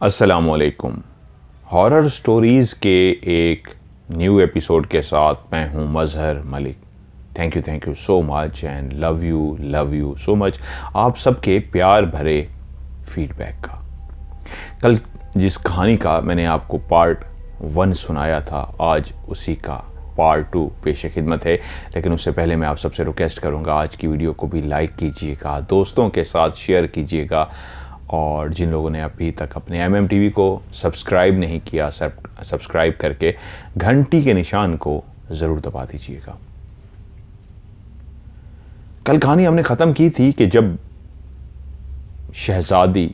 अस्सलामुअलैकुम। Horror stories के एक न्यू एपिसोड के साथ मैं हूं Mazhar Malik. Thank you so much and love you so much आप सबके प्यार भरे फीडबैक का। कल जिस कहानी का मैंने आपको पार्ट 1 सुनाया था, आज उसी का पार्ट 2 पेश खिदमत है। लेकिन उससे पहले मैं आप सबसे रिक्वेस्ट करूंगा, आज की वीडियो को भी लाइक कीजिएगा, दोस्तों के साथ शेयर कीजिएगा, और जिन लोगों ने अभी तक अपने MMTV को सब्सक्राइब नहीं किया, सब्सक्राइब करके घंटी के निशान को ज़रूर दबा दीजिएगा। कल कहानी हमने ख़त्म की थी कि जब शहजादी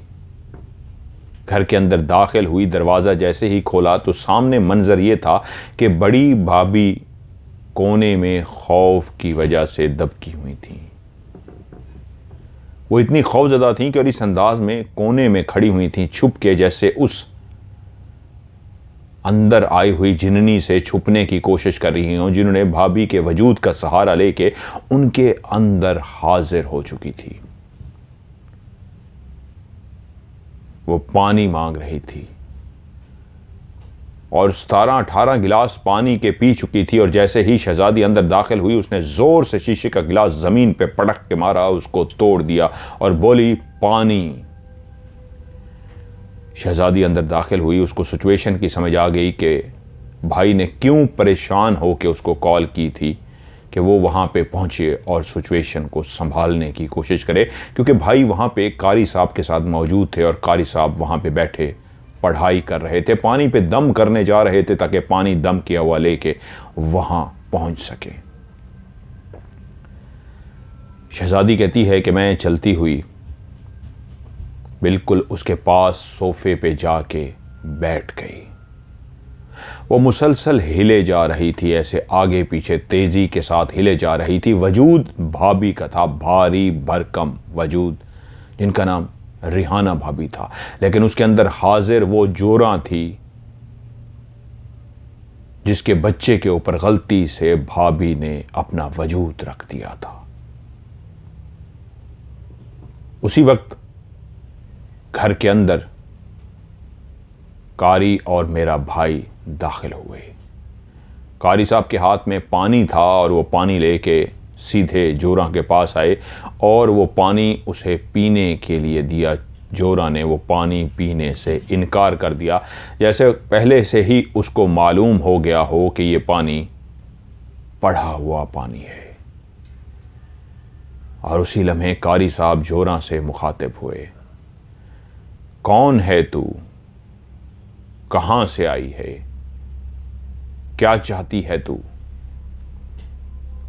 घर के अंदर दाखिल हुई, दरवाज़ा जैसे ही खोला तो सामने मंजर ये था कि बड़ी भाभी कोने में खौफ की वजह से दबकी हुई थी। वो इतनी खौफजदा थी कि और इस अंदाज में कोने में खड़ी हुई थी, छुप के, जैसे उस अंदर आई हुई जिन्नी से छुपने की कोशिश कर रही हों, जिन्होंने भाभी के वजूद का सहारा लेके उनके अंदर हाजिर हो चुकी थी। वो पानी मांग रही थी और 17-18 गिलास पानी के पी चुकी थी, और जैसे ही शहजादी अंदर दाखिल हुई उसने जोर से शीशे का गिलास जमीन पे पटक के मारा, उसको तोड़ दिया और बोली, पानी। शहजादी अंदर दाखिल हुई, उसको सिचुएशन की समझ आ गई कि भाई ने क्यों परेशान होकर उसको कॉल की थी कि वो वहाँ पे पहुँचे और सिचुएशन को संभालने की कोशिश करे, क्योंकि भाई वहाँ पे कारी साहब के साथ मौजूद थे और कारी साहब वहाँ पे बैठे पढ़ाई कर रहे थे, पानी पे दम करने जा रहे थे ताकि पानी दम किया हुआ लेके वहाँ पहुँच सके। शहजादी कहती है कि मैं चलती हुई बिल्कुल उसके पास सोफे पे जाके बैठ गई। वो मुसलसल हिले जा रही थी, ऐसे आगे पीछे तेजी के साथ हिले जा रही थी। वजूद भाभी का था, भारी भरकम वजूद, जिनका नाम रिहाना भाभी था, लेकिन उसके अंदर हाजिर वो जोरा थी जिसके बच्चे के ऊपर गलती से भाभी ने अपना वजूद रख दिया था। उसी वक्त घर के अंदर कारी और मेरा भाई दाखिल हुए। कारी साहब के हाथ में पानी था और वो पानी लेके सीधे जोरा के पास आए और वो पानी उसे पीने के लिए दिया। जोरा ने वो पानी पीने से इनकार कर दिया, जैसे पहले से ही उसको मालूम हो गया हो कि ये पानी पड़ा हुआ पानी है। और उसी लम्हे कारी साहब जोरा से मुखातिब हुए, कौन है तू, कहां से आई है, क्या चाहती है तू?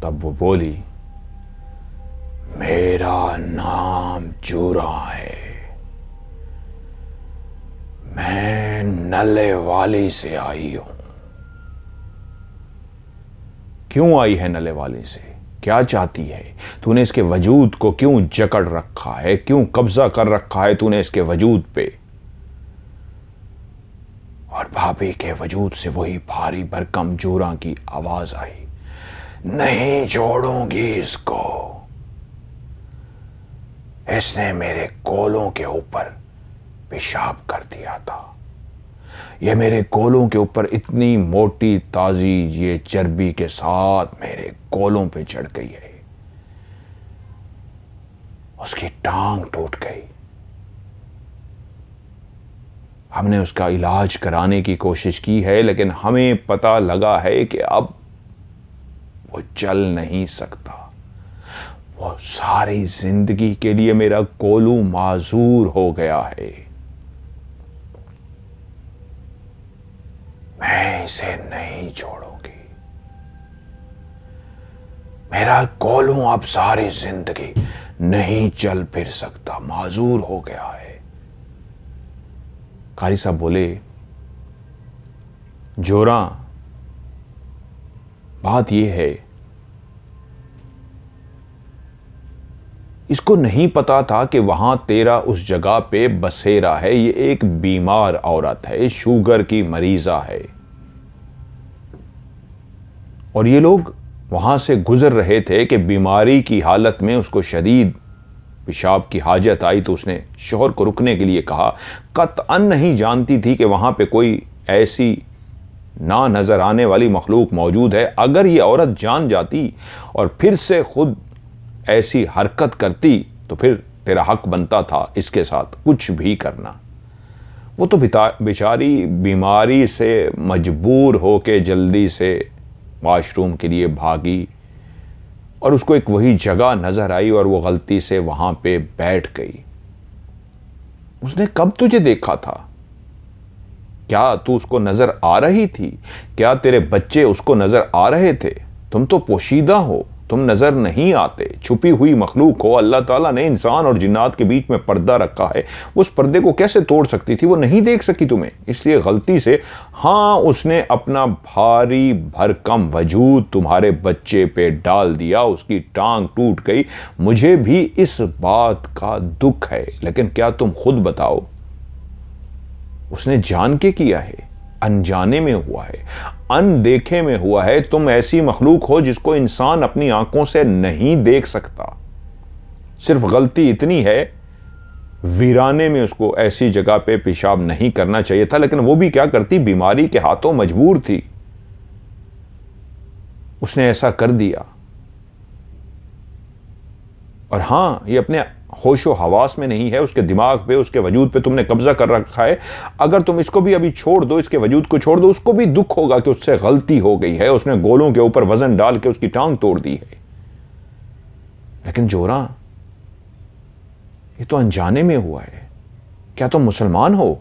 तब वो बोली, मेरा नाम जोरा है, मैं नले वाली से आई हूं। क्यों आई है नले वाली से, क्या चाहती है? तूने इसके वजूद को क्यों जकड़ रखा है, क्यों कब्जा कर रखा है तूने इसके वजूद पे? और भाभी के वजूद से वही भारी भरकम जोरा की आवाज आई, नहीं छोड़ूंगी इसको, इसने मेरे कोलों के ऊपर पेशाब कर दिया था। ये मेरे कोलों के ऊपर इतनी मोटी ताजी ये चर्बी के साथ मेरे कोलों पे चढ़ गई है, उसकी टांग टूट गई। हमने उसका इलाज कराने की कोशिश की है, लेकिन हमें पता लगा है कि अब वो चल नहीं सकता। वो सारी जिंदगी के लिए मेरा कोलू माजूर हो गया है। मैं इसे नहीं छोड़ूंगी। मेरा कोलू अब सारी जिंदगी नहीं चल फिर सकता, माजूर हो गया है। कारी साहब बोले, जोरा, बात यह है, इसको नहीं पता था कि वहां तेरा उस जगह पे बसेरा है। ये एक बीमार औरत है, शुगर की मरीजा है, और ये लोग वहां से गुजर रहे थे कि बीमारी की हालत में उसको शदीद पेशाब की हाजत आई तो उसने शौहर को रुकने के लिए कहा। कतअन नहीं जानती थी कि वहाँ पे कोई ऐसी ना नज़र आने वाली मखलूक मौजूद है। अगर ये औरत जान जाती और फिर से खुद ऐसी हरकत करती तो फिर तेरा हक बनता था इसके साथ कुछ भी करना। वो तो बेचारी बीमारी से मजबूर होके जल्दी से वॉशरूम के लिए भागी और उसको एक वही जगह नजर आई और वो गलती से वहां पे बैठ गई। उसने कब तुझे देखा था? क्या तू उसको नजर आ रही थी? क्या तेरे बच्चे उसको नजर आ रहे थे? तुम तो पोशीदा हो, तुम नजर नहीं आते, छुपी हुई मखलूक हो। अल्लाह ताला ने इंसान और जिन्नात के बीच में पर्दा रखा है, उस पर्दे को कैसे तोड़ सकती थी? वो नहीं देख सकी तुम्हें, इसलिए गलती से हाँ उसने अपना भारी भरकम वजूद तुम्हारे बच्चे पे डाल दिया, उसकी टांग टूट गई। मुझे भी इस बात का दुख है, लेकिन क्या तुम खुद बताओ, उसने जान के किया है, अनजाने में हुआ है, अनदेखे में हुआ है? तुम ऐसी मखलूक हो जिसको इंसान अपनी आंखों से नहीं देख सकता। सिर्फ गलती इतनी है, वीराने में उसको ऐसी जगह पे पेशाब नहीं करना चाहिए था, लेकिन वो भी क्या करती, बीमारी के हाथों मजबूर थी, उसने ऐसा कर दिया। और हां ये अपने होशो हवास में नहीं है, उसके दिमाग पे, उसके वजूद पे तुमने कब्जा कर रखा है। अगर तुम इसको भी अभी छोड़ दो, इसके वजूद को छोड़ दो, उसको भी दुख होगा कि उससे गलती हो गई है, उसने गोलों के ऊपर वजन डाल के उसकी टांग तोड़ दी है। लेकिन जोरा, ये तो अनजाने में हुआ है, क्या तुम मुसलमान हो?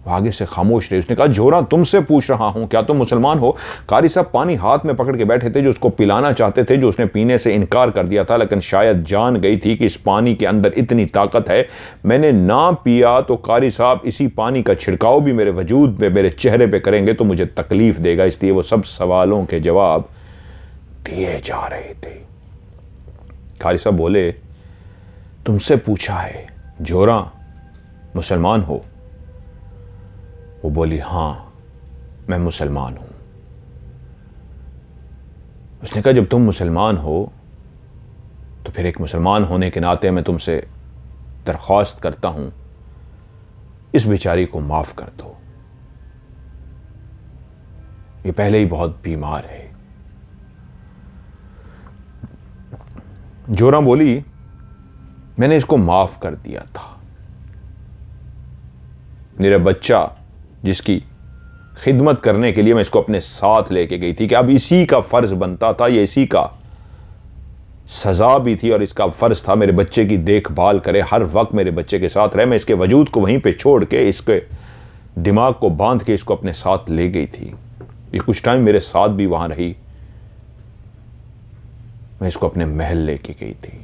वो आगे से खामोश रहे। उसने कहा, जोरा तुमसे पूछ रहा हूं, क्या तुम मुसलमान हो? कारी साहब पानी हाथ में पकड़ के बैठे थे, जो उसको पिलाना चाहते थे, जो उसने पीने से इनकार कर दिया था, लेकिन शायद जान गई थी कि इस पानी के अंदर इतनी ताकत है, मैंने ना पिया तो कारी साहब इसी पानी का छिड़काव भी मेरे वजूद में, मेरे चेहरे पे करेंगे तो मुझे तकलीफ देगा, इसलिए वो सब सवालों के जवाब दिए जा रहे थे। कारी साहब बोले, तुमसे पूछा है जोरा, मुसलमान हो? वो बोली, हां मैं मुसलमान हूं। उसने कहा, जब तुम मुसलमान हो तो फिर एक मुसलमान होने के नाते मैं तुमसे दरख्वास्त करता हूं, इस बेचारी को माफ कर दो, ये पहले ही बहुत बीमार है। जोरा बोली, मैंने इसको माफ कर दिया था। मेरा बच्चा जिसकी खिदमत करने के लिए मैं इसको अपने साथ लेके गई थी, कि अब इसी का फर्ज बनता था, ये इसी का सजा भी थी और इसका फर्ज था मेरे बच्चे की देखभाल करे, हर वक्त मेरे बच्चे के साथ रहे। मैं इसके वजूद को वहीं पे छोड़ के, इसके दिमाग को बांध के इसको अपने साथ ले गई थी। ये कुछ टाइम मेरे साथ भी वहां रही। मैं इसको अपने महल लेके गई थी।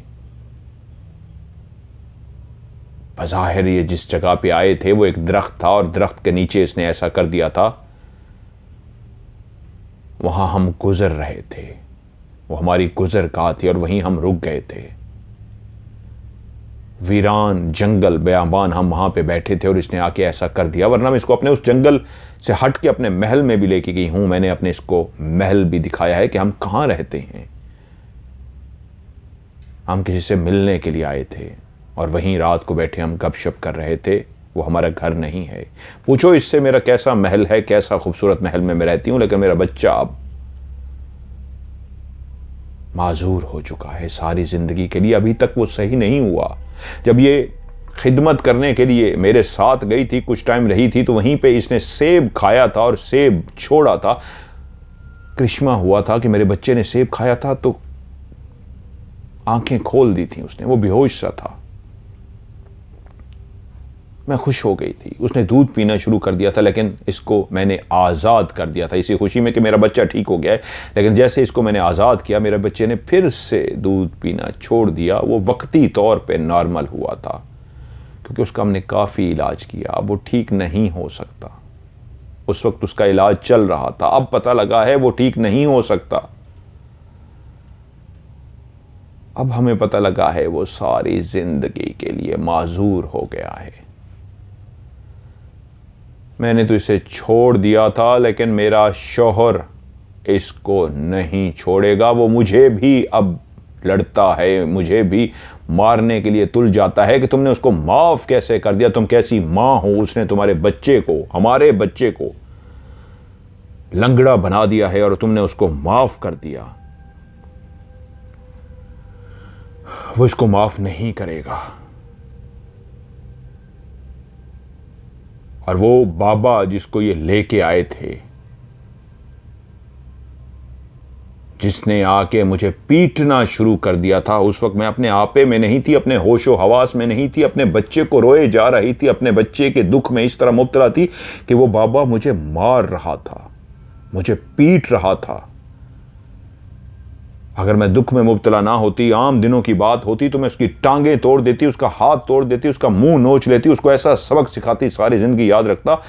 बज़ाहिर ये जिस जगह पे आए थे वो एक दरख्त था और दरख्त के नीचे इसने ऐसा कर दिया था। वहां हम गुजर रहे थे, वो हमारी गुजरगाह थी और वहीं हम रुक गए थे। वीरान जंगल बयाबान हम वहां पे बैठे थे और इसने आके ऐसा कर दिया, वरना मैं इसको अपने उस जंगल से हट के अपने महल में भी लेके गई हूं। मैंने अपने इसको महल भी दिखाया है कि हम कहां रहते हैं। हम किसी से मिलने के लिए आए थे और वहीं रात को बैठे हम गपशप कर रहे थे। वो हमारा घर नहीं है। पूछो इससे मेरा कैसा महल है, कैसा खूबसूरत महल में मैं रहती हूं, लेकिन मेरा बच्चा अब माजूर हो चुका है सारी जिंदगी के लिए। अभी तक वो सही नहीं हुआ। जब ये खिदमत करने के लिए मेरे साथ गई थी, कुछ टाइम रही थी, तो वहीं पे इसने सेब खाया था और सेब छोड़ा था। करिश्मा हुआ था कि मेरे बच्चे ने सेब खाया था तो आंखें खोल दी थी उसने, वो बेहोश सा था। मैं खुश हो गई थी। उसने दूध पीना शुरू कर दिया था, लेकिन इसको मैंने आज़ाद कर दिया था इसी खुशी में कि मेरा बच्चा ठीक हो गया है। लेकिन जैसे इसको मैंने आज़ाद किया, मेरे बच्चे ने फिर से दूध पीना छोड़ दिया। वो वक्ती तौर पे नॉर्मल हुआ था क्योंकि उसका हमने काफ़ी इलाज किया। अब वो ठीक नहीं हो सकता। उस वक्त उसका इलाज चल रहा था, अब पता लगा है वो ठीक नहीं हो सकता। अब हमें पता लगा है वो सारी जिंदगी के लिए माजूर हो गया है। मैंने तो इसे छोड़ दिया था, लेकिन मेरा शौहर इसको नहीं छोड़ेगा। वो मुझे भी अब लड़ता है, मुझे भी मारने के लिए तुल जाता है कि तुमने उसको माफ़ कैसे कर दिया, तुम कैसी माँ हो, उसने तुम्हारे बच्चे को, हमारे बच्चे को लंगड़ा बना दिया है और तुमने उसको माफ़ कर दिया। वो इसको माफ़ नहीं करेगा। और वो बाबा जिसको ये लेके आए थे, जिसने आके मुझे पीटना शुरू कर दिया था, उस वक्त मैं अपने आपे में नहीं थी, अपने होशो हवास में नहीं थी, अपने बच्चे को रोए जा रही थी, अपने बच्चे के दुख में इस तरह मुब्तला थी कि वो बाबा मुझे मार रहा था, मुझे पीट रहा था। अगर मैं दुख में मुब्तला ना होती, आम दिनों की बात होती, तो मैं उसकी टांगें तोड़ देती, उसका हाथ तोड़ देती, उसका मुंह नोच लेती, उसको ऐसा सबक सिखाती, सारी जिंदगी याद रखता।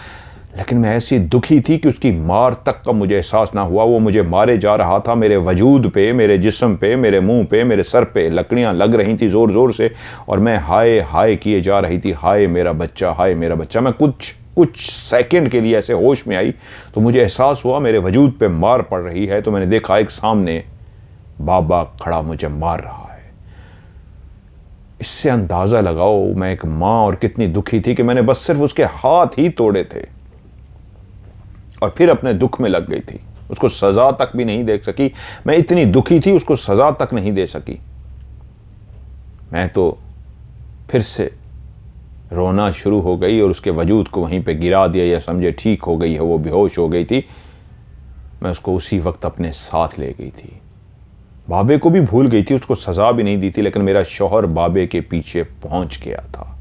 लेकिन मैं ऐसी दुखी थी कि उसकी मार तक का मुझे एहसास ना हुआ। वो मुझे मारे जा रहा था, मेरे वजूद पे, मेरे जिस्म पे, मेरे मुंह पे, मेरे सर पे लकड़ियां लग रही थी ज़ोर ज़ोर से, और मैं हाय हाय किए जा रही थी, हाय मेरा बच्चा, हाय मेरा बच्चा। मैं कुछ सेकंड के लिए ऐसे होश में आई तो मुझे एहसास हुआ मेरे वजूद पे मार पड़ रही है। तो मैंने देखा एक सामने बाबा खड़ा मुझे मार रहा है। इससे अंदाज़ा लगाओ मैं एक माँ और कितनी दुखी थी कि मैंने बस सिर्फ उसके हाथ ही तोड़े थे और फिर अपने दुख में लग गई थी। उसको सज़ा तक भी नहीं दे सकी। मैं इतनी दुखी थी, उसको सज़ा तक नहीं दे सकी। मैं तो फिर से रोना शुरू हो गई और उसके वजूद को वहीं पे गिरा दिया, या समझे ठीक हो गई है, वो बेहोश हो गई थी। मैं उसको उसी वक्त अपने साथ ले गई थी। बाबे को भी भूल गई थी, उसको सज़ा भी नहीं दी थी, लेकिन मेरा शौहर बाबे के पीछे पहुंच गया था।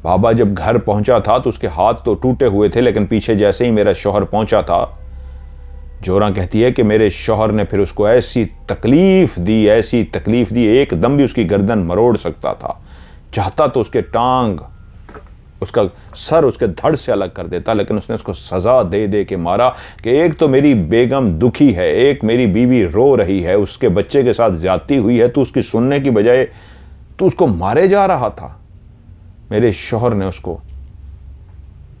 बाबा जब घर पहुंचा था तो उसके हाथ तो टूटे हुए थे, लेकिन पीछे जैसे ही मेरा शौहर पहुंचा था, जोरा कहती है कि मेरे शौहर ने फिर उसको ऐसी तकलीफ दी, ऐसी तकलीफ दी, एकदम भी उसकी गर्दन मरोड़ सकता था। चाहता तो उसके टांग, उसका सर उसके धड़ से अलग कर देता, लेकिन उसने उसको सज़ा दे दे के मारा कि एक तो मेरी बेगम दुखी है, एक मेरी बीवी रो रही है, उसके बच्चे के साथ ज्यादती हुई है, तो उसकी सुनने की बजाय तो उसको मारे जा रहा था। मेरे शौहर ने उसको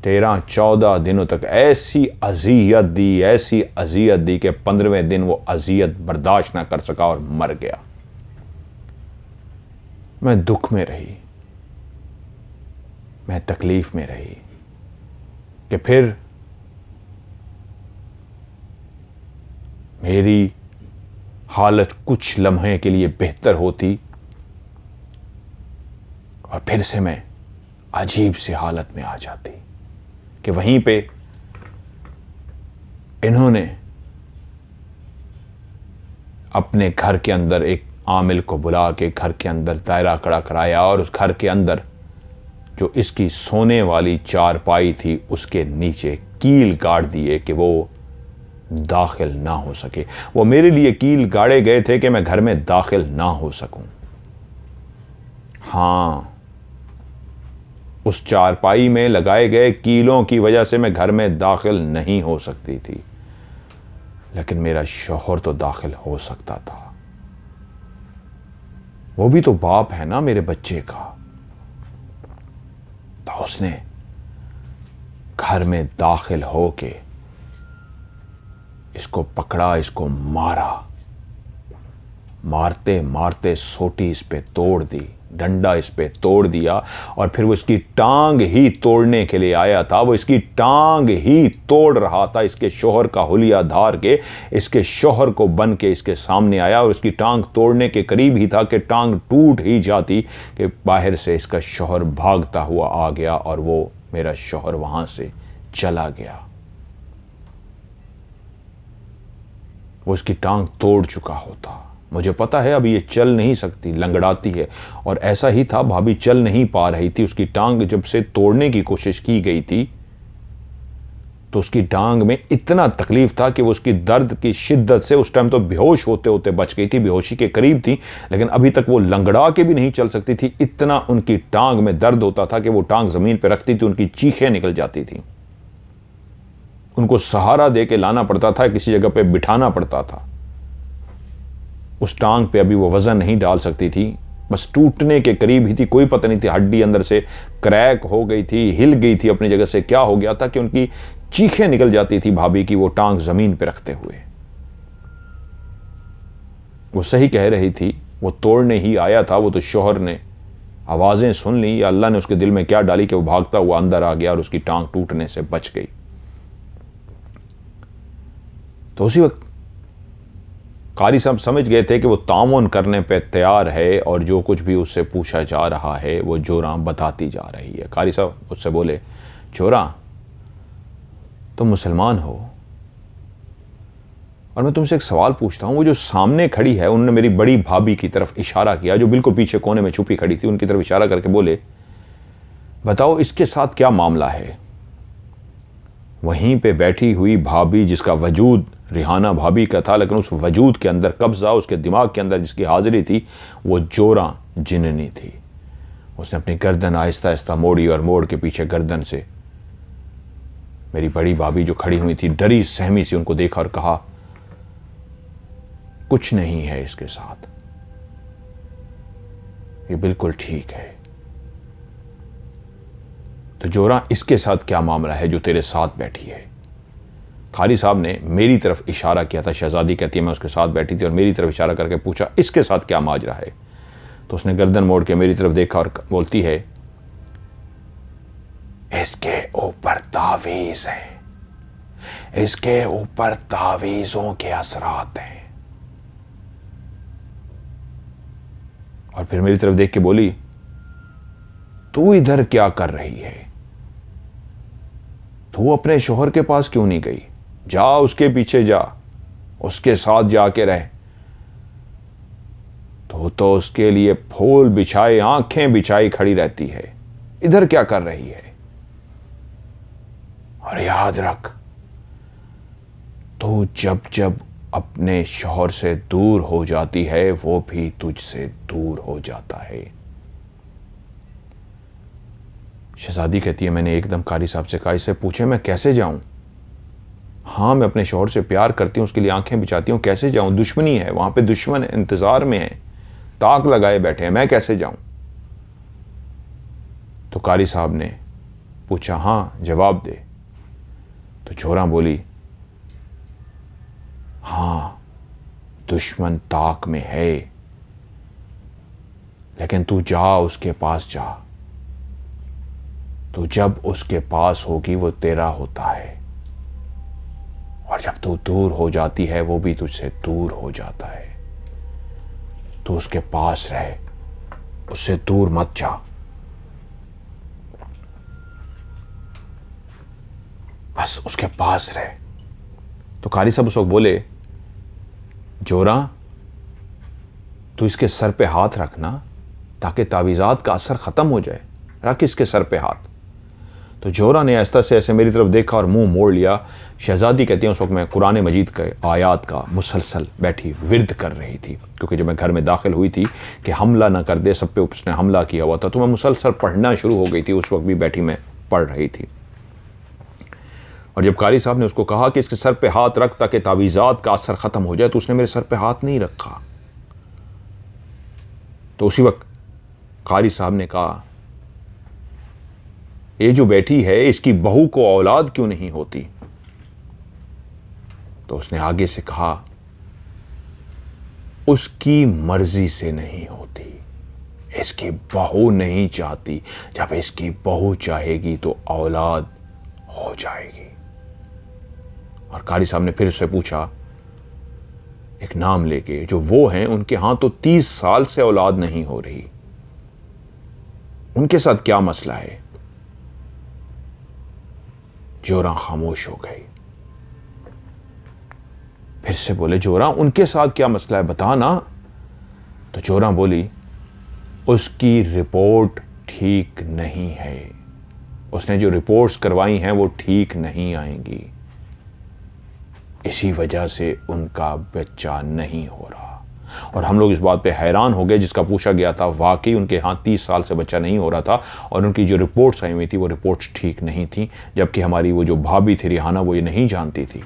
13-14 दिनों तक ऐसी अजियत दी, ऐसी अजियत दी कि 15वें दिन वो अजियत बर्दाश्त ना कर सका और मर गया। मैं दुख में रही, मैं तकलीफ में रही कि फिर मेरी हालत कुछ लम्हे के लिए बेहतर होती और फिर से मैं अजीब सी हालत में आ जाती कि वहीं पे इन्होंने अपने घर के अंदर एक आमिल को बुला के घर के अंदर दायरा खड़ा कराया और उस घर के अंदर जो इसकी सोने वाली चारपाई थी उसके नीचे कील गाड़ दिए कि वो दाखिल ना हो सके। वो मेरे लिए कील गाड़े गए थे कि मैं घर में दाखिल ना हो सकूं। हाँ, उस चारपाई में लगाए गए कीलों की वजह से मैं घर में दाखिल नहीं हो सकती थी, लेकिन मेरा शौहर तो दाखिल हो सकता था। वो भी तो बाप है ना मेरे बच्चे का। तो उसने घर में दाखिल होके इसको पकड़ा, इसको मारा, मारते मारते सोटी इस पे तोड़ दी, डंडा इस पे तोड़ दिया, और फिर वो इसकी टांग ही तोड़ने के लिए आया था। वो इसकी टांग ही तोड़ रहा था, इसके शौहर का हुलिया धार के इसके शौहर को बन के इसके सामने आया और इसकी टांग तोड़ने के करीब ही था कि टांग टूट ही जाती कि बाहर से इसका शौहर भागता हुआ आ गया और वो मेरा शौहर वहां से चला गया। वो इसकी टांग तोड़ चुका होता। मुझे पता है अभी ये चल नहीं सकती, लंगड़ाती है, और ऐसा ही था। भाभी चल नहीं पा रही थी। उसकी टांग जब से तोड़ने की कोशिश की गई थी तो उसकी टांग में इतना तकलीफ था कि वो उसकी दर्द की शिद्दत से उस टाइम तो बेहोश होते होते बच गई थी, बेहोशी के करीब थी, लेकिन अभी तक वो लंगड़ा के भी नहीं चल सकती थी। इतना उनकी टांग में दर्द होता था कि वो टांग जमीन पर रखती थी, उनकी चीखें निकल जाती थी। उनको सहारा दे के लाना पड़ता था, किसी जगह पे बिठाना पड़ता था। उस टांग पे अभी वो वजन नहीं डाल सकती थी, बस टूटने के करीब ही थी। कोई पता नहीं थी, हड्डी अंदर से क्रैक हो गई थी, हिल गई थी अपनी जगह से, क्या हो गया था कि उनकी चीखें निकल जाती थी भाभी की वो टांग जमीन पे रखते हुए। वो सही कह रही थी, वो तोड़ने ही आया था। वो तो शौहर ने आवाज़ें सुन ली या अल्लाह ने उसके दिल में क्या डाली कि वो भागता हुआ अंदर आ गया और उसकी टांग टूटने से बच गई। तो उसी वक्त कारी साहब समझ गए थे कि वो ताउन करने पे तैयार है और जो कुछ भी उससे पूछा जा रहा है वो जोरा बताती जा रही है। कारी साहब उससे बोले, जोरा तुम मुसलमान हो और मैं तुमसे एक सवाल पूछता हूँ। वो जो सामने खड़ी है, उन्होंने मेरी बड़ी भाभी की तरफ इशारा किया जो बिल्कुल पीछे कोने में छुपी खड़ी थी, उनकी तरफ इशारा करके बोले, बताओ इसके साथ क्या मामला है। वहीं पे बैठी हुई भाभी जिसका वजूद रिहाना भाभी का था, लेकिन उस वजूद के अंदर कब्जा, उसके दिमाग के अंदर जिसकी हाजिरी थी वो जोरा जिन्नी थी। उसने अपनी गर्दन आहिस्ता आहिस्ता मोड़ी और मोड़ के पीछे गर्दन से मेरी बड़ी भाभी जो खड़ी हुई थी डरी सहमी सी उनको देखा और कहा, कुछ नहीं है इसके साथ, ये बिल्कुल ठीक है। तो जोरा इसके साथ क्या मामला है जो तेरे साथ बैठी है। कारी साहब ने मेरी तरफ इशारा किया था, शहजादी कहती है मैं उसके साथ बैठी थी, और मेरी तरफ इशारा करके पूछा इसके साथ क्या माजरा है। तो उसने गर्दन मोड़ के मेरी तरफ देखा और बोलती है, इसके ऊपर तावीज हैं, इसके ऊपर तावीजों के असरात हैं। और फिर मेरी तरफ देख के बोली, तू इधर क्या कर रही है, तू अपने शौहर के पास क्यों नहीं गई, जा उसके पीछे जा, उसके साथ जाके रह। तो उसके लिए फूल बिछाए आंखें बिछाई खड़ी रहती है, इधर क्या कर रही है। और याद रख, तू जब जब अपने शौहर से दूर हो जाती है वो भी तुझसे दूर हो जाता है। शहजादी कहती है, मैंने एकदम कारी साहब से कहा, इससे पूछे मैं कैसे जाऊं। हाँ मैं अपने शौहर से प्यार करती हूँ, उसके लिए आंखें बिछाती हूँ, कैसे जाऊं, दुश्मनी है वहां पे, दुश्मन इंतजार में है, ताक लगाए बैठे हैं, मैं कैसे जाऊं। तो कारी साहब ने पूछा, हाँ जवाब दे। तो जोरा बोली, हाँ दुश्मन ताक में है, लेकिन तू जा उसके पास जा, तो जब उसके पास होगी वो तेरा होता है, और जब तू दूर हो जाती है वो भी तुझसे दूर हो जाता है। तू उसके पास रहे, उससे दूर मत जा। बस उसके पास रहे। तो कारी साहब उस वक्त बोले, जोरा तू इसके सर पे हाथ रखना ताकि तावीज़ात का असर ख़त्म हो जाए, रख इसके सर पे हाथ। तो जोरा ने आहिस्ता से ऐसे मेरी तरफ देखा और मुंह मोड़ लिया। शहजादी कहती है उस वक्त मैं कुरान मजीद के आयात का मुसलसल बैठी विर्द कर रही थी, क्योंकि जब मैं घर में दाखिल हुई थी कि हमला ना कर दे, सब पे उसने हमला किया हुआ था, तो मैं मुसलसल पढ़ना शुरू हो गई थी। उस वक्त भी बैठी मैं पढ़ रही थी। और जब कारी साहब ने उसको कहा कि इसके सर पे हाथ रख ताकि तावीज़ात का असर ख़त्म हो जाए, तो उसने मेरे सर पे हाथ नहीं रखा। तो उसी वक्त कारी साहब ने कहा, ये जो बैठी है इसकी बहू को औलाद क्यों नहीं होती। तो उसने आगे से कहा, उसकी मर्जी से नहीं होती, इसकी बहू नहीं चाहती, जब इसकी बहू चाहेगी तो औलाद हो जाएगी। और कारी साहब ने फिर उससे पूछा एक नाम लेके, जो वो हैं उनके यहां तो 30 साल से औलाद नहीं हो रही, उनके साथ क्या मसला है। जोरा खामोश हो गई। फिर से बोले, जोरा उनके साथ क्या मसला है, बता ना। तो जोरा बोली, उसकी रिपोर्ट ठीक नहीं है, उसने जो रिपोर्ट्स करवाई हैं वो ठीक नहीं आएंगी, इसी वजह से उनका बच्चा नहीं हो रहा। और हम लोग इस बात पे हैरान हो गए, जिसका पूछा गया था वाकई उनके यहाँ 30 साल से बच्चा नहीं हो रहा था, और उनकी जो रिपोर्ट्स आई हुई थी वो रिपोर्ट्स ठीक नहीं थी। जबकि हमारी वो जो भाभी थी रिहाना, वो ये नहीं जानती थी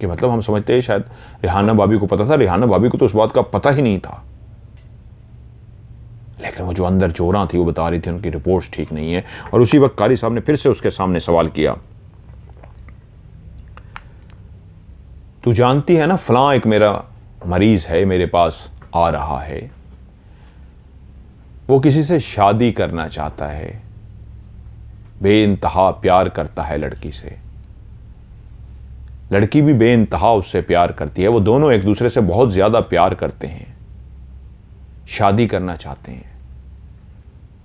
कि, मतलब हम समझते हैं शायद रिहाना भाभी को पता था, रिहाना भाभी को तो उस बात का पता ही नहीं था। लेकिन वो जो अंदर जोरा थी वो बता रही थी उनकी रिपोर्ट्स ठीक नहीं है। और उसी वक्त कारी साहब ने फिर से उसके सामने सवाल किया, तू जानती है ना फलां एक मेरा मरीज़ है, मेरे पास आ रहा है। वो किसी से शादी करना चाहता है, बेइंतहा प्यार करता है लड़की से, लड़की भी बेइंतहा उससे प्यार करती है। वो दोनों एक दूसरे से बहुत ज़्यादा प्यार करते हैं, शादी करना चाहते हैं।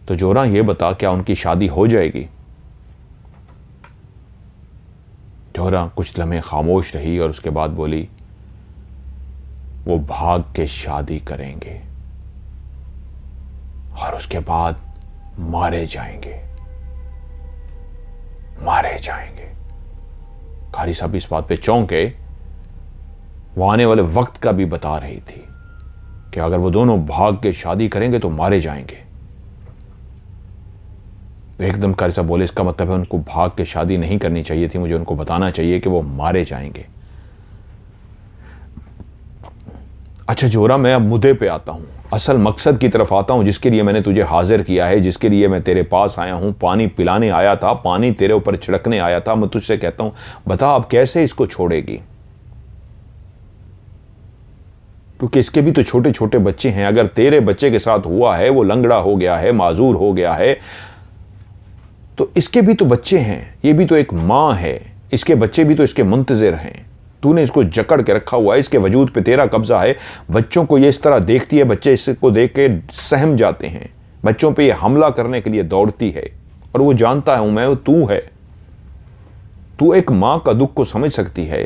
तो जोरा ये बता, क्या उनकी शादी हो जाएगी? जोरा कुछ लम्हे खामोश रही और उसके बाद बोली, वो भाग के शादी करेंगे और उसके बाद मारे जाएंगे, मारे जाएंगे। कारी साहब इस बात पे चौंके। वो आने वाले वक्त का भी बता रही थी कि अगर वो दोनों भाग के शादी करेंगे तो मारे जाएंगे। तो एकदम कारी साहब बोले, इसका मतलब है उनको भाग के शादी नहीं करनी चाहिए थी, मुझे उनको बताना चाहिए कि वो मारे जाएंगे। अच्छा जोरा, मैं अब मुद्दे पे आता हूं, असल मकसद की तरफ आता हूं, जिसके लिए मैंने तुझे हाजिर किया है, जिसके लिए मैं तेरे पास आया हूं। पानी पिलाने आया था, पानी तेरे ऊपर छिड़कने आया था। मैं तुझसे कहता हूं, बता अब कैसे इसको छोड़ेगी? क्योंकि इसके भी तो छोटे छोटे बच्चे हैं। अगर तेरे बच्चे के साथ हुआ है, वो लंगड़ा हो गया है, माजूर हो गया है, तो इसके भी तो बच्चे हैं। ये भी तो एक मां है, इसके बच्चे भी तो इसके मुंतजिर हैं। तूने इसको जकड़ के रखा हुआ है, इसके वजूद पे तेरा कब्जा है। बच्चों को ये इस तरह देखती है, बच्चे इसको देख के सहम जाते हैं, बच्चों पे ये हमला करने के लिए दौड़ती है। और वो जानता हूं मैं, वो तू है। तू एक मां का दुख को समझ सकती है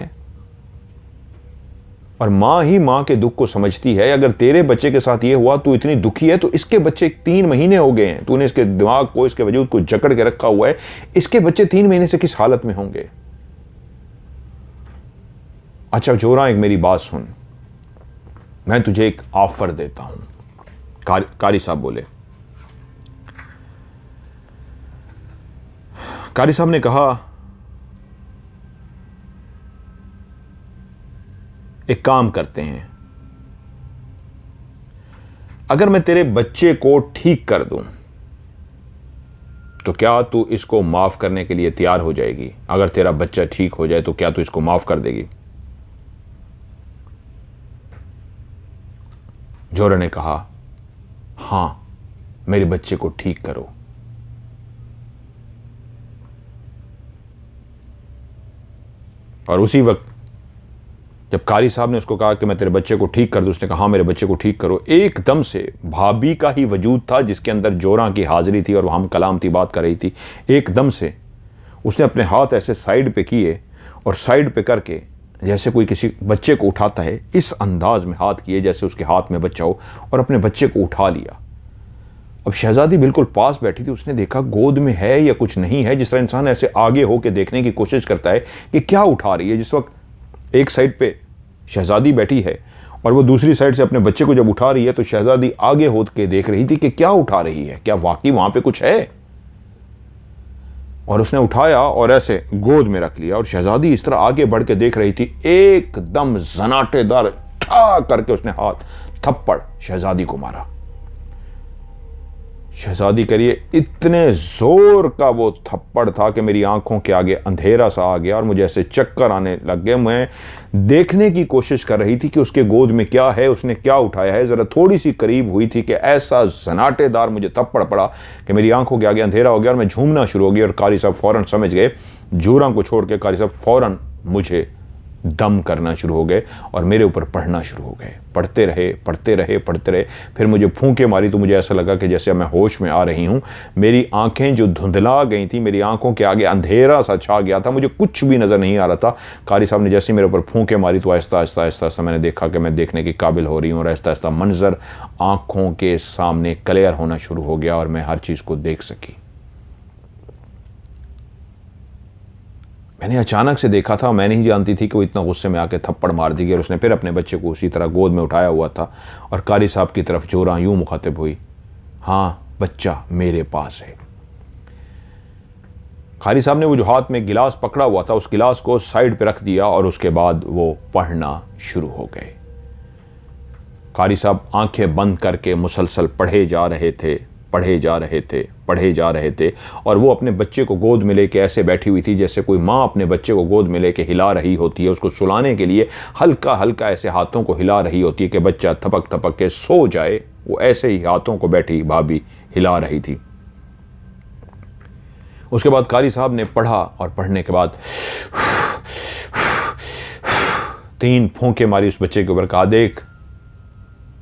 और मां ही मां के दुख को समझती है। अगर तेरे बच्चे के साथ ये हुआ, तू इतनी दुखी है, तो इसके बच्चे 3 महीने हो गए हैं, तूने इसके दिमाग को, इसके वजूद को जकड़ के रखा हुआ है। इसके बच्चे 3 महीने से किस हालत में होंगे? अच्छा जोरा, एक मेरी बात सुन, मैं तुझे एक ऑफर देता हूं। कारी साहब बोले। कारी साहब ने कहा, एक काम करते हैं, अगर मैं तेरे बच्चे को ठीक कर दूं तो क्या तू इसको माफ करने के लिए तैयार हो जाएगी? अगर तेरा बच्चा ठीक हो जाए तो क्या तू इसको माफ कर देगी? जोरा ने कहा, हां, मेरे बच्चे को ठीक करो। और उसी वक्त जब कारी साहब ने उसको कहा कि मैं तेरे बच्चे को ठीक कर दूं, उसने कहा, हाँ, मेरे बच्चे को ठीक करो। एकदम से भाभी का ही वजूद था जिसके अंदर जोरा की हाजिरी थी और हम कलाम थी, बात कर रही थी। एकदम से उसने अपने हाथ ऐसे साइड पे किए और साइड पे करके जैसे कोई किसी बच्चे को उठाता है, इस अंदाज में हाथ किए जैसे उसके हाथ में बच्चा हो, और अपने बच्चे को उठा लिया। अब शहजादी बिल्कुल पास बैठी थी, उसने देखा गोद में है या कुछ नहीं है। जिस तरह इंसान ऐसे आगे होकर देखने की कोशिश करता है कि क्या उठा रही है। जिस वक्त एक साइड पे शहजादी बैठी है और वो दूसरी साइड से अपने बच्चे को जब उठा रही है, तो शहजादी आगे होद के देख रही थी कि क्या उठा रही है, क्या वाकई वहां पे कुछ है। और उसने उठाया और ऐसे गोद में रख लिया और शहजादी इस तरह आगे बढ़ के देख रही थी। एकदम जनाटेदार ठा करके उसने हाथ थप्पड़ शहजादी को मारा। शहजादी करिए, इतने जोर का वो थप्पड़ था कि मेरी आंखों के आगे अंधेरा सा आ गया और मुझे ऐसे चक्कर आने लग गए। मैं देखने की कोशिश कर रही थी कि उसके गोद में क्या है, उसने क्या उठाया है। जरा थोड़ी सी करीब हुई थी कि ऐसा जनाटेदार मुझे थप्पड़ पड़ा कि मेरी आंखों के आगे अंधेरा हो गया और मैं झूमना शुरू हो गई। और कारी साहब फौरन समझ गए। जोरा को छोड़ के कारी साहब फौरन मुझे दम करना शुरू हो गए और मेरे ऊपर पढ़ना शुरू हो गए। पढ़ते रहे, पढ़ते रहे, पढ़ते रहे। फिर मुझे फूंके मारी तो मुझे ऐसा लगा कि जैसे मैं होश में आ रही हूं। मेरी आंखें जो धुंधला गई थी, मेरी आंखों के आगे अंधेरा सा छा गया था, मुझे कुछ भी नजर नहीं आ रहा था। कारी साहब ने जैसे मेरे ऊपर फूंके मारी तो आहिस्ता आहिस्ता आहिस्ता आहिस्ता मैंने देखा कि मैं देखने के काबिल हो रही हूँ और आहिस्ता आहिस्ता मंजर आंखों के सामने क्लियर होना शुरू हो गया और मैं हर चीज को देख सकी। मैंने अचानक से देखा था, मैं नहीं जानती थी कि वो इतना गुस्से में आके थप्पड़ मार दी। और उसने फिर अपने बच्चे को उसी तरह गोद में उठाया हुआ था और कारी साहब की तरफ जोरा यूं मुखातिब हुई, हाँ, बच्चा मेरे पास है। कारी साहब ने वो जो हाथ में गिलास पकड़ा हुआ था, उस गिलास को साइड पे रख दिया और उसके बाद वो पढ़ना शुरू हो गए। कारी साहब आंखें बंद करके मुसलसल पढ़े जा रहे थे, पढ़े जा रहे थे, पढ़े जा रहे थे और वो अपने बच्चे को गोद में लेके ऐसे बैठी हुई थी जैसे कोई माँ अपने बच्चे को गोद में लेके हिला रही होती है, उसको सुलाने के लिए हल्का हल्का ऐसे हाथों को हिला रही होती है कि बच्चा थपक थपक के सो जाए। वो ऐसे ही हाथों को बैठी भाभी हिला रही थी। उसके बाद कारी साहब ने पढ़ा और पढ़ने के बाद 3 फूंके मारी उस बच्चे के ऊपर, कहा देख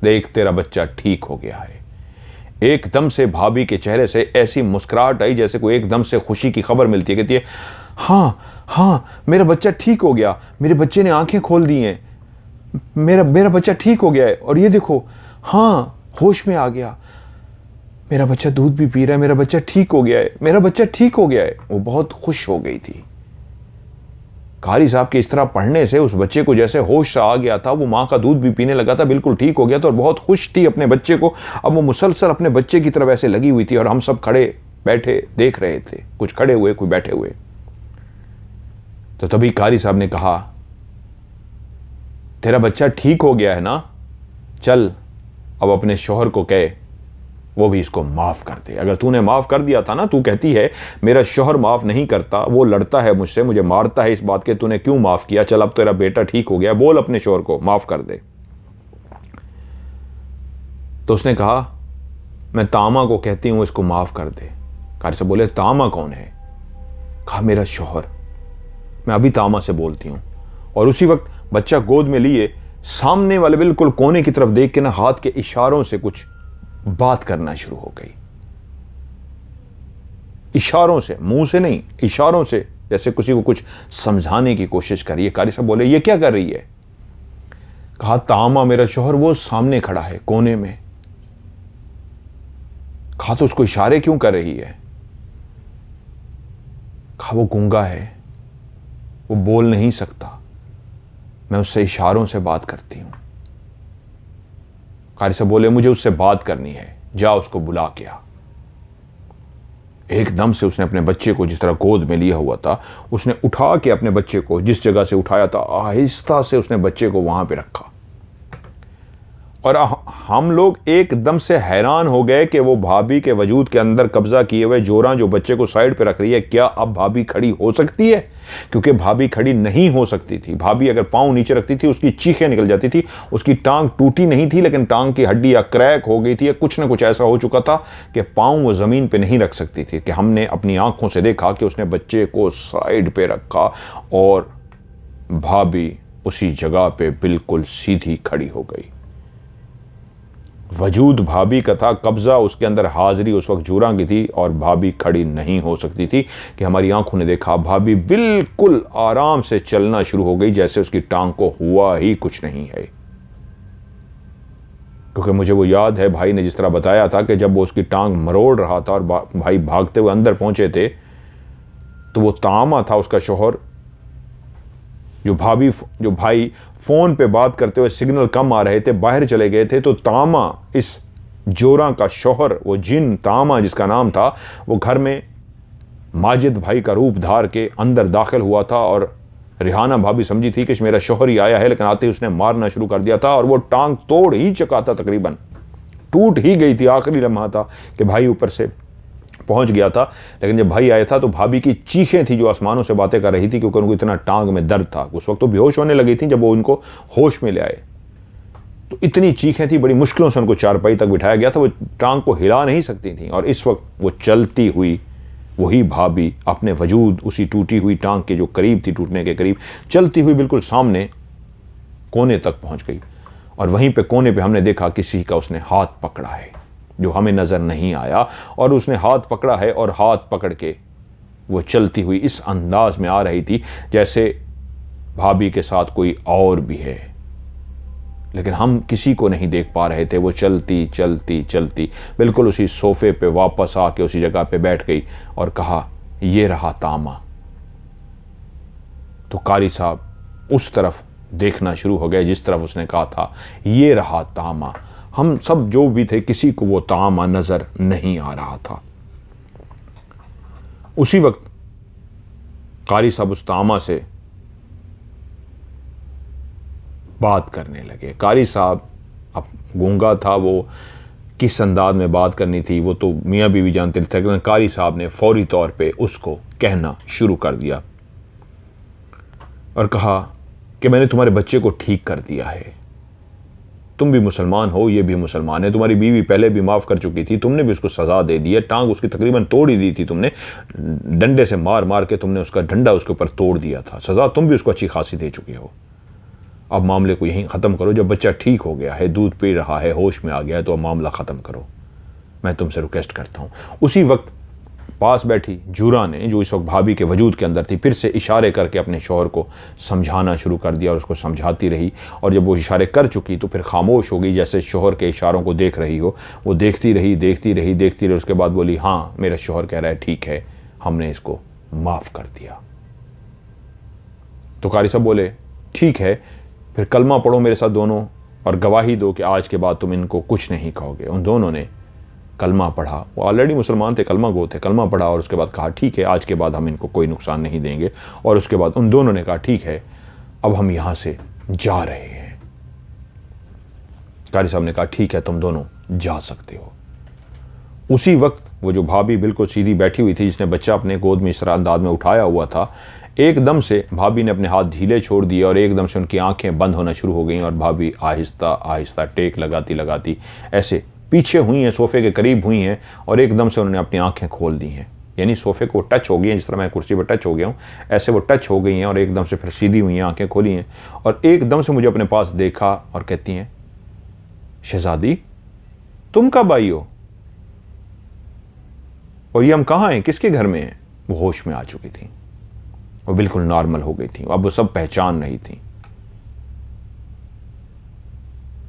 देख तेरा बच्चा ठीक हो गया है। एकदम से भाभी के चेहरे से ऐसी मुस्कुराहट आई जैसे कोई एकदम से खुशी की खबर मिलती है। कहती है हाँ हाँ मेरा बच्चा ठीक हो गया, मेरे बच्चे ने आंखें खोल दी हैं, मेरा बच्चा ठीक हो गया है, और ये देखो हाँ होश में आ गया, मेरा बच्चा दूध भी पी रहा है, मेरा बच्चा ठीक हो गया है, मेरा बच्चा ठीक हो गया है। वो बहुत खुश हो गई थी। कारी साहब के इस तरह पढ़ने से उस बच्चे को जैसे होश सा आ गया था, वो माँ का दूध भी पीने लगा था, बिल्कुल ठीक हो गया था और बहुत खुश थी अपने बच्चे को। अब वो मुसलसल अपने बच्चे की तरफ ऐसे लगी हुई थी और हम सब खड़े बैठे देख रहे थे, कुछ खड़े हुए कुछ बैठे हुए। तो तभी कारी साहब ने कहा तेरा बच्चा ठीक हो गया है ना, चल अब अपने शौहर को कहे वो भी इसको माफ कर दे। अगर तूने माफ कर दिया था ना, तू कहती है मेरा शौहर माफ नहीं करता, वो लड़ता है मुझसे, मुझे मारता है इस बात के, तूने क्यों माफ किया, चल अब तेरा बेटा ठीक हो गया, बोल अपने शौहर को माफ कर दे। तो उसने कहा मैं तामा को कहती हूं इसको माफ कर दे। कारी साहब बोले तामा कौन है? कहा मेरा शौहर, मैं अभी तामा से बोलती हूं। और उसी वक्त बच्चा गोद में लिए सामने वाले बिल्कुल कोने की तरफ देख के ना हाथ के इशारों से कुछ बात करना शुरू हो गई। इशारों से, मुंह से नहीं, इशारों से, जैसे किसी को कुछ समझाने की कोशिश कर रही है। कारी साहब बोले ये क्या कर रही है? कहा तामा मेरा शौहर वो सामने खड़ा है कोने में। कहा तो उसको इशारे क्यों कर रही है? कहा वो गूंगा है, वो बोल नहीं सकता, मैं उससे इशारों से बात करती हूं। कारी साहब बोले मुझे उससे बात करनी है, जा उसको बुला के आ। एकदम से उसने अपने बच्चे को जिस तरह गोद में लिया हुआ था, उसने उठा के अपने बच्चे को जिस जगह से उठाया था आहिस्ता से उसने बच्चे को वहां पे रखा। और हम लोग एकदम से हैरान हो गए कि वो भाभी के वजूद के अंदर कब्जा किए हुए जोरा जो बच्चे को साइड पे रख रही है, क्या अब भाभी खड़ी हो सकती है? क्योंकि भाभी खड़ी नहीं हो सकती थी। भाभी अगर पांव नीचे रखती थी उसकी चीखें निकल जाती थी। उसकी टांग टूटी नहीं थी लेकिन टांग की हड्डी या क्रैक हो गई थी या कुछ ना कुछ ऐसा हो चुका था कि पांव वो जमीन पे नहीं रख सकती थी। कि हमने अपनी आंखों से देखा कि उसने बच्चे को साइड पे रखा और भाभी उसी जगह पे बिल्कुल सीधी खड़ी हो गई। वजूद भाभी का था, कब्जा उसके अंदर, हाजिरी उस वक्त जूरा की थी और भाभी खड़ी नहीं हो सकती थी। कि हमारी आंखों ने देखा भाभी बिल्कुल आराम से चलना शुरू हो गई, जैसे उसकी टांग को हुआ ही कुछ नहीं है। क्योंकि मुझे वो याद है भाई ने जिस तरह बताया था कि जब वो उसकी टांग मरोड़ रहा था और भाई भागते हुए अंदर पहुंचे थे, तो वो तामा था उसका शौहर, जो भाई फोन पे बात करते हुए सिग्नल कम आ रहे थे, बाहर चले गए थे। तो तामा, इस जोरा का शौहर, वो जिन तामा जिसका नाम था, वो घर में माजिद भाई का रूप धार के अंदर दाखिल हुआ था। और रिहाना भाभी समझी थी कि मेरा शौहर ही आया है, लेकिन आते ही उसने मारना शुरू कर दिया था और वो टांग तोड़ ही चुका था, तकरीबन टूट ही गई थी। आखिरी लम्हा था कि भाई ऊपर से पहुंच गया था। लेकिन जब भाई आया था तो भाभी की चीखें थी जो आसमानों से बातें कर रही थी, क्योंकि उनको इतना टांग में दर्द था। उस वक्त तो बेहोश होने लगी थी। जब वो उनको होश में ले आए तो इतनी चीखें थी, बड़ी मुश्किलों से उनको चारपाई तक बिठाया गया था। वो टांग को हिला नहीं सकती थी और इस वक्त वो चलती हुई, वही भाभी अपने वजूद उसी टूटी हुई टांग के जो करीब थी, टूटने के करीब, चलती हुई बिल्कुल सामने कोने तक पहुंच गई। और वहीं पे कोने पे हमने देखा किसी का उसने हाथ पकड़ा है जो हमें नजर नहीं आया, और उसने हाथ पकड़ा है और हाथ पकड़ के वो चलती हुई इस अंदाज में आ रही थी जैसे भाभी के साथ कोई और भी है, लेकिन हम किसी को नहीं देख पा रहे थे। वो चलती चलती चलती बिल्कुल उसी सोफे पे वापस आके उसी जगह पे बैठ गई और कहा ये रहा तामा। तो कारी साहब उस तरफ देखना शुरू हो गए जिस तरफ उसने कहा था ये रहा तामा। हम सब जो भी थे, किसी को वो तामा नजर नहीं आ रहा था। उसी वक्त कारी साहब उस तामा से बात करने लगे। कारी साहब अब गूंगा था, वो किस अंदाज में बात करनी थी वो तो मियाँ बीवी जानते थे, लेकिन कारी साहब ने फौरी तौर पे उसको कहना शुरू कर दिया और कहा कि मैंने तुम्हारे बच्चे को ठीक कर दिया है, तुम भी मुसलमान हो, ये भी मुसलमान है, तुम्हारी बीवी पहले भी माफ़ कर चुकी थी, तुमने भी उसको सज़ा दे दी है, टांग उसकी तकरीबन तोड़ ही दी थी, तुमने डंडे से मार मार के तुमने उसका डंडा उसके ऊपर तोड़ दिया था, सज़ा तुम भी उसको अच्छी खासी दे चुकी हो। अब मामले को यहीं ख़त्म करो, जब बच्चा ठीक हो गया है, दूध पी रहा है, होश में आ गया है, तो अब मामला ख़त्म करो, मैं तुमसे रिक्वेस्ट करता हूँ। उसी वक्त पास बैठी जूरा ने, जो इस वक्त भाभी के वजूद के अंदर थी, फिर से इशारे करके अपने शौहर को समझाना शुरू कर दिया और उसको समझाती रही। और जब वो इशारे कर चुकी तो फिर खामोश हो गई, जैसे शौहर के इशारों को देख रही हो। वो देखती रही देखती रही देखती रही, उसके बाद बोली, हाँ मेरा शौहर कह रहा है, ठीक है, हमने इसको माफ़ कर दिया। तो कारी साहब बोले, ठीक है, फिर कलमा पढ़ो मेरे साथ दोनों और गवाही दो कि आज के बाद तुम इनको कुछ नहीं कहोगे। उन दोनों ने कलमा पढ़ा, वो ऑलरेडी मुसलमान थे, कलमा गो थे, कलमा पढ़ा और उसके बाद कहा, ठीक है, आज के बाद हम इनको कोई नुकसान नहीं देंगे। और उसके बाद उन दोनों ने कहा, ठीक है, अब हम यहां से जा रहे हैं। कारी साहब ने कहा, ठीक है, तुम दोनों जा सकते हो। उसी वक्त वो जो भाभी बिल्कुल सीधी बैठी हुई थी, जिसने बच्चा अपने गोद में इस तरह अंदाज में उठाया हुआ था, एकदम से भाभी ने अपने हाथ ढीले छोड़ दिए और एकदम से उनकी आंखें बंद होना शुरू हो गई और भाभी आहिस्ता आहिस्ता टेक लगाती लगाती ऐसे पीछे हुई हैं, सोफे के करीब हुई हैं और एकदम से उन्होंने अपनी आंखें खोल दी हैं। यानी सोफे को टच हो गई हैं, जिस तरह मैं कुर्सी पर टच हो गया हूँ, ऐसे वो टच हो गई हैं और एकदम से फिर सीधी हुई हैं, आंखें खोली हैं और एकदम से मुझे अपने पास देखा और कहती हैं, शहजादी तुम कब आई हो और ये हम कहाँ हैं, किसके घर में हैं? वो होश में आ चुकी थी, वो बिल्कुल नॉर्मल हो गई थी, अब वो सब पहचान रही थी।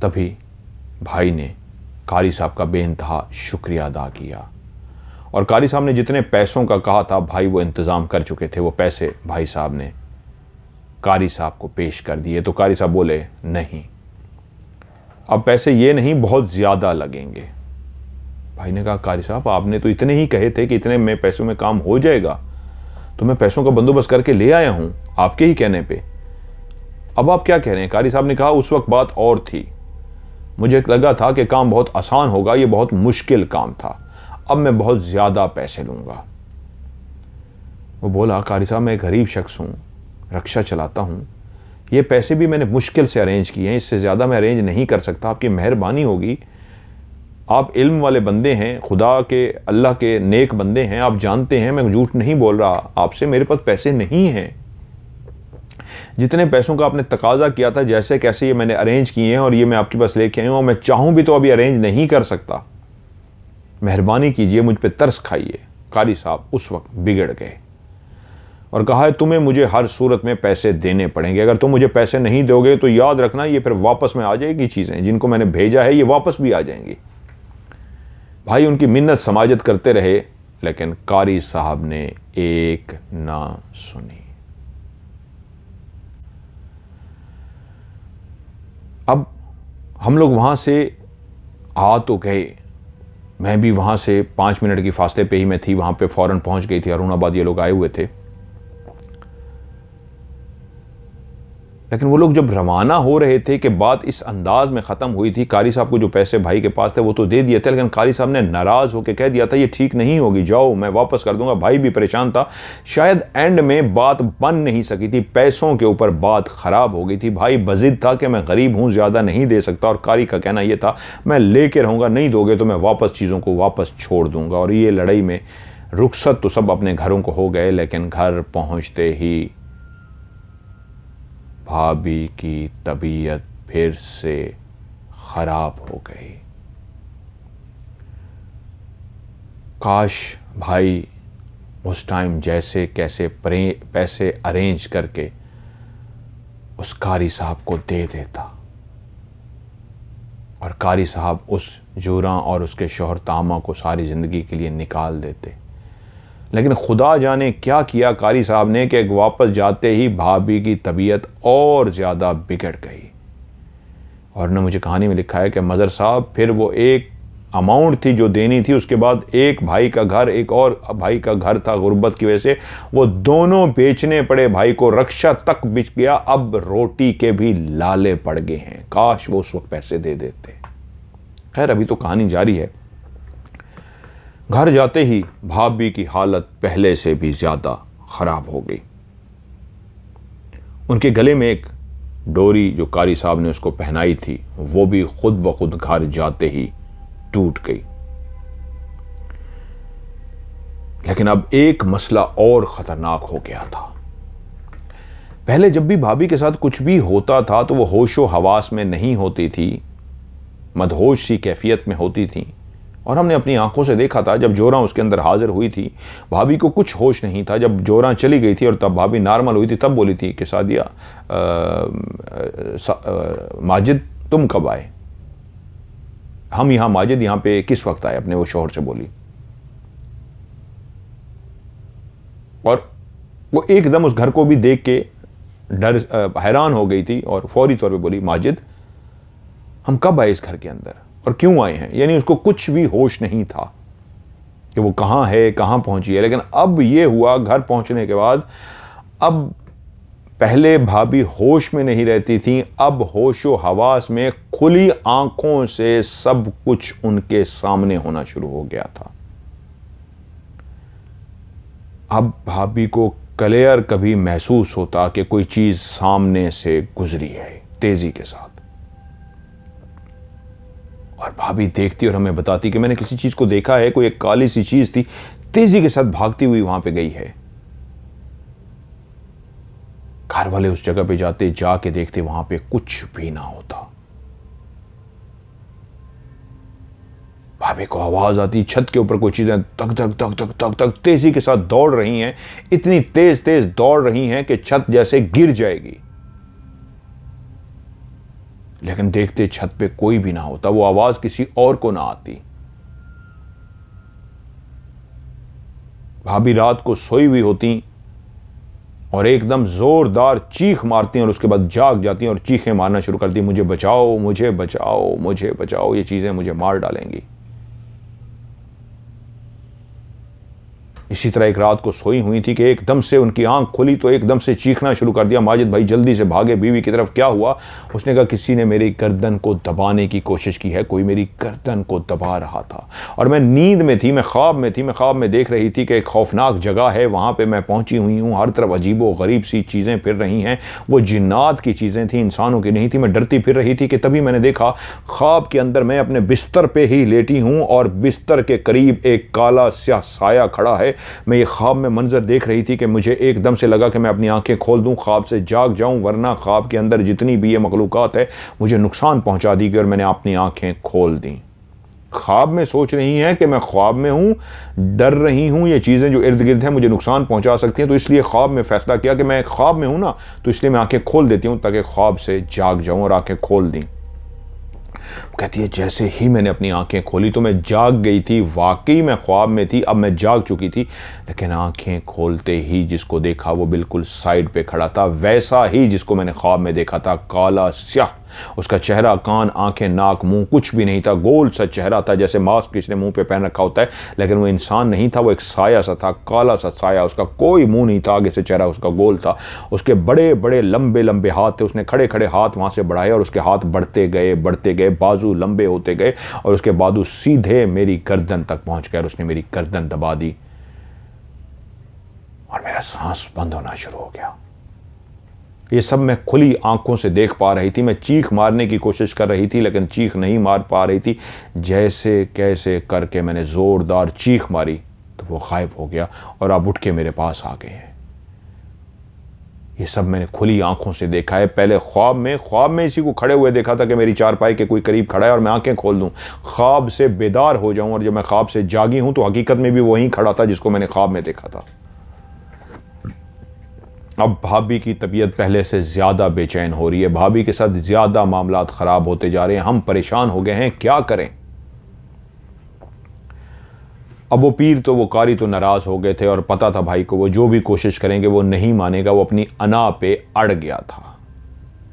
तभी भाई ने कारी साहब का बेइंतहा शुक्रिया अदा किया और कारी साहब ने जितने पैसों का कहा था भाई वो इंतज़ाम कर चुके थे, वो पैसे भाई साहब ने कारी साहब को पेश कर दिए। तो कारी साहब बोले, नहीं अब पैसे ये नहीं, बहुत ज़्यादा लगेंगे। भाई ने कहा, कारी साहब आपने तो इतने ही कहे थे कि इतने में पैसों में काम हो जाएगा, तो मैं पैसों का बंदोबस्त करके ले आया हूं आपके ही कहने पे, अब आप क्या कह रहे हैं? कारी साहब ने कहा, उस वक्त बात और थी, मुझे लगा था कि काम बहुत आसान होगा, ये बहुत मुश्किल काम था, अब मैं बहुत ज़्यादा पैसे लूँगा। वो बोला, कारी साहब मैं गरीब शख्स हूँ, रक्षा चलाता हूँ, ये पैसे भी मैंने मुश्किल से अरेंज किए हैं, इससे ज़्यादा मैं अरेंज नहीं कर सकता, आपकी मेहरबानी होगी, आप इल्म वाले बंदे हैं, खुदा के अल्लाह के नेक बंदे हैं, आप जानते हैं मैं झूठ नहीं बोल रहा आपसे, मेरे पास पैसे नहीं हैं, जितने पैसों का आपने तकाजा किया था जैसे कैसे ये मैंने अरेंज किए हैं और ये मैं आपके पास लेके आया हूँ, मैं चाहूँ भी तो अभी अरेंज नहीं कर सकता, मेहरबानी कीजिए, मुझ पे तरस खाइए। कारी साहब उस वक्त बिगड़ गए और कहा है, तुम्हें मुझे हर सूरत में पैसे देने पड़ेंगे, अगर तुम मुझे पैसे नहीं दोगे तो याद रखना ये फिर वापस में आ जाएगी, चीज़ें जिनको मैंने भेजा है ये वापस भी आ जाएंगी। भाई उनकी मिन्नत समाजत करते रहे, लेकिन कारी साहब ने एक ना सुनी। अब हम लोग वहाँ से आ तो गए, मैं भी वहाँ से 5 मिनट की फासले पे ही मैं थी, वहाँ पे फ़ौरन पहुँच गई थी, अरुणाबाद ये लोग आए हुए थे। लेकिन वो लोग जब रवाना हो रहे थे कि बात इस अंदाज में ख़त्म हुई थी, कारी साहब को जो पैसे भाई के पास थे वो तो दे दिए थे, लेकिन कारी साहब ने नाराज़ होकर कह दिया था, ये ठीक नहीं होगी, जाओ मैं वापस कर दूंगा। भाई भी परेशान था, शायद एंड में बात बन नहीं सकी थी, पैसों के ऊपर बात ख़राब हो गई थी। भाई बज़िद था कि मैं गरीब हूँ, ज़्यादा नहीं दे सकता, और कारी का कहना यह था, मैं लेके रहूँगा, नहीं दोगे तो मैं वापस चीज़ों को वापस छोड़ दूँगा। और ये लड़ाई में रुखसत तो सब अपने घरों को हो गए, लेकिन घर पहुँचते ही भाभी की तबीयत फिर से खराब हो गई। काश भाई उस टाइम जैसे कैसे पैसे अरेंज करके उस कारी साहब को दे देता और कारी साहब उस जूरा और उसके शौहर तामा को सारी ज़िंदगी के लिए निकाल देते। लेकिन खुदा जाने क्या किया कारी साहब ने कि वापस जाते ही भाभी की तबीयत और ज़्यादा बिगड़ गई। और न मुझे कहानी में लिखा है कि मज़र साहब फिर वो एक अमाउंट थी जो देनी थी, उसके बाद एक भाई का घर, एक और भाई का घर था, गुर्बत की वजह से वो दोनों बेचने पड़े भाई को, रक्षा तक बिक गया, अब रोटी के भी लाले पड़ गए हैं। काश वो उस वक्त पैसे दे देते। खैर अभी तो कहानी जारी है। घर जाते ही भाभी की हालत पहले से भी ज़्यादा ख़राब हो गई। उनके गले में एक डोरी जो कारी साहब ने उसको पहनाई थी वो भी खुद ब खुद घर जाते ही टूट गई। लेकिन अब एक मसला और ख़तरनाक हो गया था। पहले जब भी भाभी के साथ कुछ भी होता था तो वो होशो हवास में नहीं होती थी, मदहोश सी कैफियत में होती थी। और हमने अपनी आंखों से देखा था जब जोरा उसके अंदर हाजिर हुई थी, भाभी को कुछ होश नहीं था। जब जोरा चली गई थी और तब भाभी नॉर्मल हुई थी, तब बोली थी कि सादिया माजिद तुम कब आए, हम यहाँ माजिद यहाँ पे किस वक्त आए, अपने वो शोहर से बोली। और वो एकदम उस घर को भी देख के हैरान हो गई थी और फौरी तौर पे बोली, माजिद हम कब आए इस घर के अंदर और क्यों आए हैं। यानी उसको कुछ भी होश नहीं था कि वो कहाँ है, कहाँ पहुंची है। लेकिन अब ये हुआ घर पहुंचने के बाद, अब पहले भाभी होश में नहीं रहती थी, अब होशो हवास में खुली आंखों से सब कुछ उनके सामने होना शुरू हो गया था। अब भाभी को क्लियर कभी महसूस होता कि कोई चीज सामने से गुजरी है तेजी के साथ, और भाभी देखती और हमें बताती कि मैंने किसी चीज को देखा है, कोई एक काली सी चीज थी तेजी के साथ भागती हुई वहां पे गई है। घर वाले उस जगह पे जाते, जाके देखते, वहां पे कुछ भी ना होता। भाभी को आवाज आती, छत के ऊपर कोई चीजें तक तक तक तक तक तक तेजी के साथ दौड़ रही हैं, इतनी तेज तेज दौड़ रही हैं कि छत जैसे गिर जाएगी। लेकिन देखते छत पे कोई भी ना होता, वो आवाज किसी और को ना आती। भाभी रात को सोई हुई होती और एकदम जोरदार चीख मारती और उसके बाद जाग जाती और चीखें मारना शुरू करती, मुझे बचाओ, मुझे बचाओ, मुझे बचाओ, ये चीजें मुझे मार डालेंगी। इसी तरह एक रात को सोई हुई थी कि एकदम से उनकी आंख खुली तो एकदम से चीखना शुरू कर दिया, माजिद भाई जल्दी से भागे बीवी की तरफ। क्या हुआ? उसने कहा किसी ने मेरी गर्दन को दबाने की कोशिश की है, कोई मेरी गर्दन को दबा रहा था। और मैं नींद में थी, मैं ख्वाब में थी, मैं ख्वाब में देख रही थी कि एक खौफनाक जगह है, वहाँ पर मैं पहुँची हुई हूँ, हर तरफ अजीबो गरीब सी चीज़ें फिर रही हैं। वो जिन्नात की चीज़ें थी, इंसानों की नहीं थी। मैं डरती फिर रही थी कि तभी मैंने देखा ख्वाब के अंदर मैं अपने बिस्तर पर ही लेटी हूँ और बिस्तर के करीब एक काला स्याह साया खड़ा है। मैं ये ख्वाब में मंजर देख रही थी कि मुझे एकदम से लगा कि मैं अपनी आंखें खोल दूं, ख्वाब से जाग जाऊं, वरना ख्वाब के अंदर जितनी भी ये मखलूक़ात है मुझे नुकसान पहुंचा देगी। और मैंने अपनी आंखें खोल दी। ख्वाब में सोच रही हैं कि मैं ख्वाब में हूं, डर रही हूं, ये चीज़ें जो इर्द गिर्द हैं मुझे नुकसान पहुंचा सकती हैं, तो इसलिए ख्वाब में फैसला किया कि मैं ख्वाब में हूं ना, तो इसलिए मैं आंखें खोल देती हूं ताकि ख्वाब से जाग जाऊं, और आंखें खोल दी। कहती है जैसे ही मैंने अपनी आंखें खोली तो मैं जाग गई थी, वाकई मैं ख्वाब में थी, अब मैं जाग चुकी थी। लेकिन आंखें खोलते ही जिसको देखा वो बिल्कुल साइड पे खड़ा था, वैसा ही जिसको मैंने ख्वाब में देखा था, काला स्याह। उसका चेहरा, कान, आंखें, नाक, मुंह कुछ भी नहीं था, गोल सा चेहरा था जैसे मास्क किसने मुंह पे पहन रखा होता है। लेकिन वो इंसान नहीं था, वो एक साया सा था, काला सा साया। उसका कोई मुंह नहीं था, आगे से चेहरा उसका गोल था। उसके बड़े बड़े लंबे लंबे हाथ थे। उसने खड़े खड़े हाथ वहां से बढ़ाए और उसके हाथ बढ़ते गए, बाजू लंबे होते गए और उसके बाजू सीधे मेरी गर्दन तक पहुंच गए और उसने मेरी गर्दन दबा दी और मेरा सांस बंद होना शुरू हो गया। ये सब मैं खुली आंखों से देख पा रही थी। मैं चीख मारने की कोशिश कर रही थी लेकिन चीख नहीं मार पा रही थी। जैसे कैसे करके मैंने जोरदार चीख मारी तो वो गायब हो गया और आप उठ के मेरे पास आ गए हैं। ये सब मैंने खुली आंखों से देखा है। पहले ख्वाब में इसी को खड़े हुए देखा था कि मेरी चारपाई के कोई करीब खड़ा है और मैं आंखें खोल दूं, ख्वाब से बेदार हो जाऊं, और जब मैं ख्वाब से जागी हूं तो हकीकत में भी वहीं खड़ा था जिसको मैंने ख्वाब में देखा था। अब भाभी की तबीयत पहले से ज़्यादा बेचैन हो रही है, भाभी के साथ ज़्यादा मामलात ख़राब होते जा रहे हैं, हम परेशान हो गए हैं, क्या करें। अब वो पीर तो वो कारी तो नाराज़ हो गए थे और पता था भाई को वो जो भी कोशिश करेंगे वो नहीं मानेगा। वो अपनी अना पे अड़ गया था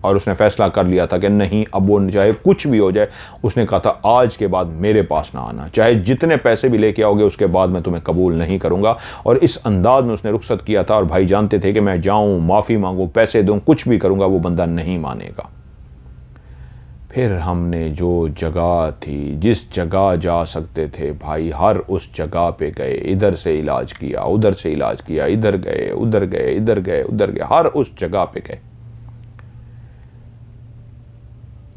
और उसने फैसला कर लिया था कि नहीं, अब वो चाहे कुछ भी हो जाए, उसने कहा था आज के बाद मेरे पास ना आना, चाहे जितने पैसे भी लेके आओगे उसके बाद मैं तुम्हें कबूल नहीं करूंगा। और इस अंदाज में उसने रुखसत किया था और भाई जानते थे कि मैं जाऊं, माफ़ी मांगूं, पैसे दूं, कुछ भी करूंगा, वो बंदा नहीं मानेगा। फिर हमने जो जगह थी, जिस जगह जा सकते थे भाई, हर उस जगह पे गए। इधर से इलाज किया, उधर से इलाज किया, इधर गए, उधर गए, इधर गए, उधर गए, हर उस जगह पे गए।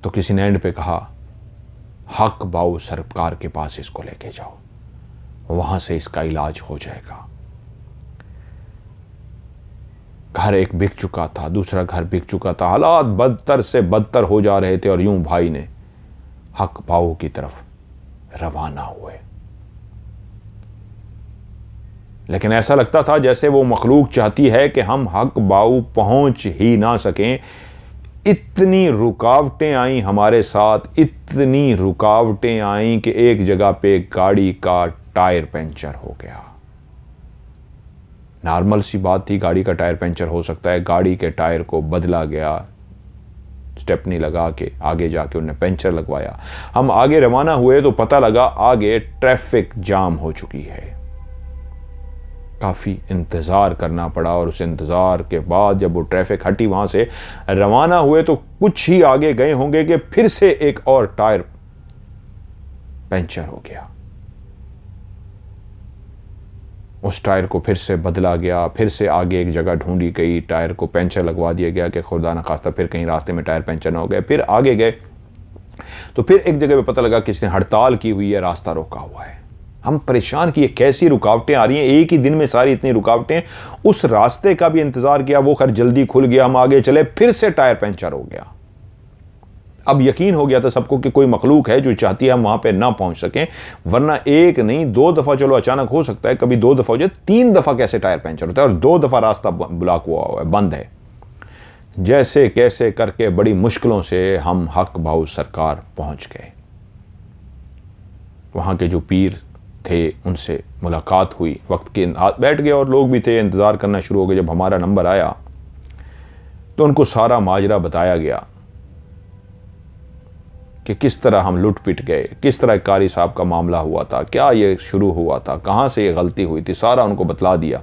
तो किसी ने एंड पे कहा, हक बाऊ सरकार के पास इसको लेके जाओ, वहां से इसका इलाज हो जाएगा। घर एक बिक चुका था, दूसरा घर बिक चुका था, हालात बदतर से बदतर हो जा रहे थे, और यूं भाई ने हक बाऊ की तरफ रवाना हुए। लेकिन ऐसा लगता था जैसे वो मखलूक चाहती है कि हम हक बाऊ पहुंच ही ना सकें। इतनी रुकावटें आई हमारे साथ, इतनी रुकावटें आई कि एक जगह पे गाड़ी का टायर पंचर हो गया। नॉर्मल सी बात थी, गाड़ी का टायर पंचर हो सकता है। गाड़ी के टायर को बदला गया, स्टेपनी लगा के आगे जाके उन्हें पंचर लगवाया। हम आगे रवाना हुए तो पता लगा आगे ट्रैफिक जाम हो चुकी है। काफ़ी इंतज़ार करना पड़ा, और उस इंतज़ार के बाद जब वो ट्रैफिक हटी, वहाँ से रवाना हुए तो कुछ ही आगे गए होंगे कि फिर से एक और टायर पंचर हो गया। उस टायर को फिर से बदला गया, फिर से आगे एक जगह ढूंढी गई, टायर को पंचर लगवा दिया गया कि खुदा न खास्ता फिर कहीं रास्ते में टायर पंचर ना हो गए। फिर आगे गए तो फिर एक जगह पे पता लगा किसी ने हड़ताल की हुई है, रास्ता रोका हुआ है। हम परेशान कि ये कैसी रुकावटें आ रही हैं, एक ही दिन में सारी इतनी रुकावटें। उस रास्ते का भी इंतजार किया, वो खैर जल्दी खुल गया, हम आगे चले, फिर से टायर पंचर हो गया। अब यकीन हो गया था सबको कि कोई मखलूक है जो चाहती है हम वहां पे ना पहुंच सकें, वरना एक नहीं 2 दफा, चलो अचानक हो सकता है, कभी 2 दफा हो जाए, 3 दफा कैसे टायर पंचर होता है, और 2 दफा रास्ता ब्लॉक हुआ है, बंद है। जैसे कैसे करके बड़ी मुश्किलों से हम हक बाऊ सरकार पहुंच गए। वहां के जो पीर थे उनसे मुलाकात हुई, वक्त के हाथ बैठ गए, और लोग भी थे, इंतजार करना शुरू हो गए। जब हमारा नंबर आया तो उनको सारा माजरा बताया गया कि किस तरह हम लुट पिट गए, किस तरह कारी साहब का मामला हुआ था, क्या ये शुरू हुआ था, कहाँ से ये गलती हुई थी, सारा उनको बतला दिया।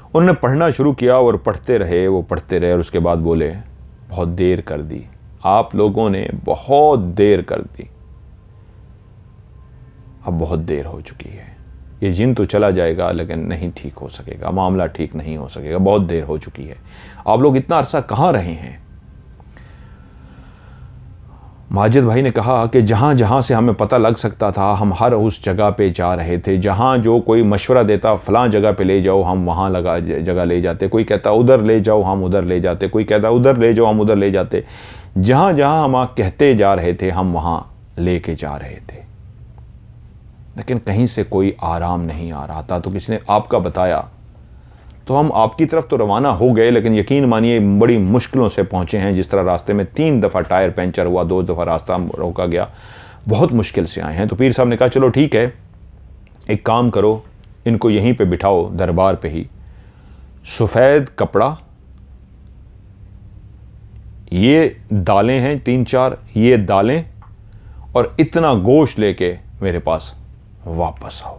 उन्होंने पढ़ना शुरू किया और पढ़ते रहे, वो पढ़ते रहे, और उसके बाद बोले, बहुत देर कर दी आप लोगों ने, बहुत देर कर दी, अब बहुत देर हो चुकी है, ये जिन तो चला जाएगा लेकिन नहीं ठीक हो सकेगा, मामला ठीक नहीं हो सकेगा, बहुत देर हो चुकी है। आप लोग इतना अरसा कहाँ रहे हैं? माजिद भाई ने कहा कि जहाँ जहाँ से हमें पता लग सकता था हम हर उस जगह पे जा रहे थे। जहाँ जो कोई मशवरा देता फलां जगह पे ले जाओ, हम वहाँ जगह ले जाते। कोई कहता उधर ले जाओ, हम उधर ले जाते। कोई कहता उधर ले जाओ, हम उधर ले जाते। जहाँ जहाँ हम कहते जा रहे थे हम वहाँ लेके जा रहे थे, लेकिन कहीं से कोई आराम नहीं आ रहा था। तो किसी ने आपका बताया तो हम आपकी तरफ तो रवाना हो गए, लेकिन यकीन मानिए बड़ी मुश्किलों से पहुंचे हैं। जिस तरह रास्ते में 3 दफ़ा टायर पंचर हुआ, 2 दफ़ा रास्ता रोका गया, बहुत मुश्किल से आए हैं। तो पीर साहब ने कहा चलो ठीक है, एक काम करो, इनको यहीं पे बिठाओ दरबार पे ही, सफ़ेद कपड़ा, ये दालें हैं 3-4, ये दालें, और इतना गोश्त लेके मेरे पास वापस आओ।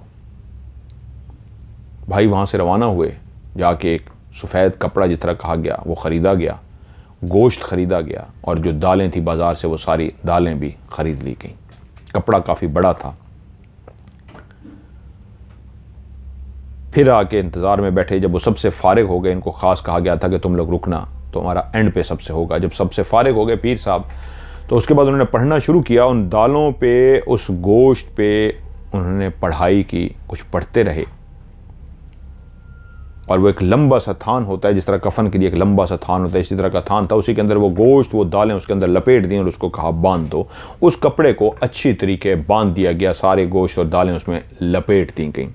भाई वहाँ से रवाना हुए, जाके एक सफ़ेद कपड़ा जिस तरह कहा गया वो ख़रीदा गया, गोश्त ख़रीदा गया, और जो दालें थी बाज़ार से वो सारी दालें भी ख़रीद ली गई। कपड़ा काफ़ी बड़ा था। फिर आके इंतज़ार में बैठे। जब वो सबसे फारिग हो गए, इनको ख़ास कहा गया था कि तुम लोग रुकना, तो हमारा एंड पे सबसे होगा। जब सबसे फारिग हो गए पीर साहब, तो उसके बाद उन्होंने पढ़ना शुरू किया। उन दालों पे, उस गोश्त पे उन्होंने पढ़ाई की, कुछ पढ़ते रहे। और वो एक लंबा सा थान होता है, जिस तरह कफन के लिए एक लंबा सा थान होता है, इसी तरह का थान था। उसी के अंदर वो गोश्त, वो दालें उसके अंदर लपेट दी और उसको कहा बांध दो। उस कपड़े को अच्छी तरीके बांध दिया गया, सारे गोश्त और दालें उसमें लपेट दी गई।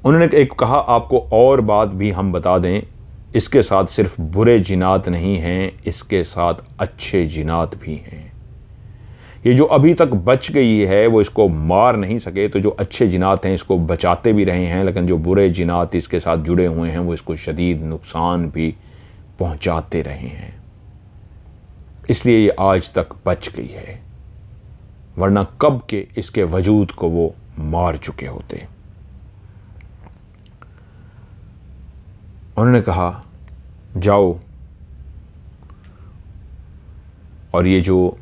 उन्होंने एक कहा, आपको और बात भी हम बता दें, इसके साथ सिर्फ बुरे जिनात नहीं हैं, इसके साथ अच्छे जिनात भी हैं। ये जो अभी तक बच गई है वो इसको मार नहीं सके, तो जो अच्छे जिनात हैं इसको बचाते भी रहे हैं, लेकिन जो बुरे जिनात इसके साथ जुड़े हुए हैं वो इसको शदीद नुकसान भी पहुंचाते रहे हैं। इसलिए ये आज तक बच गई है, वरना कब के इसके वजूद को वो मार चुके होते। उन्होंने कहा जाओ और ये जो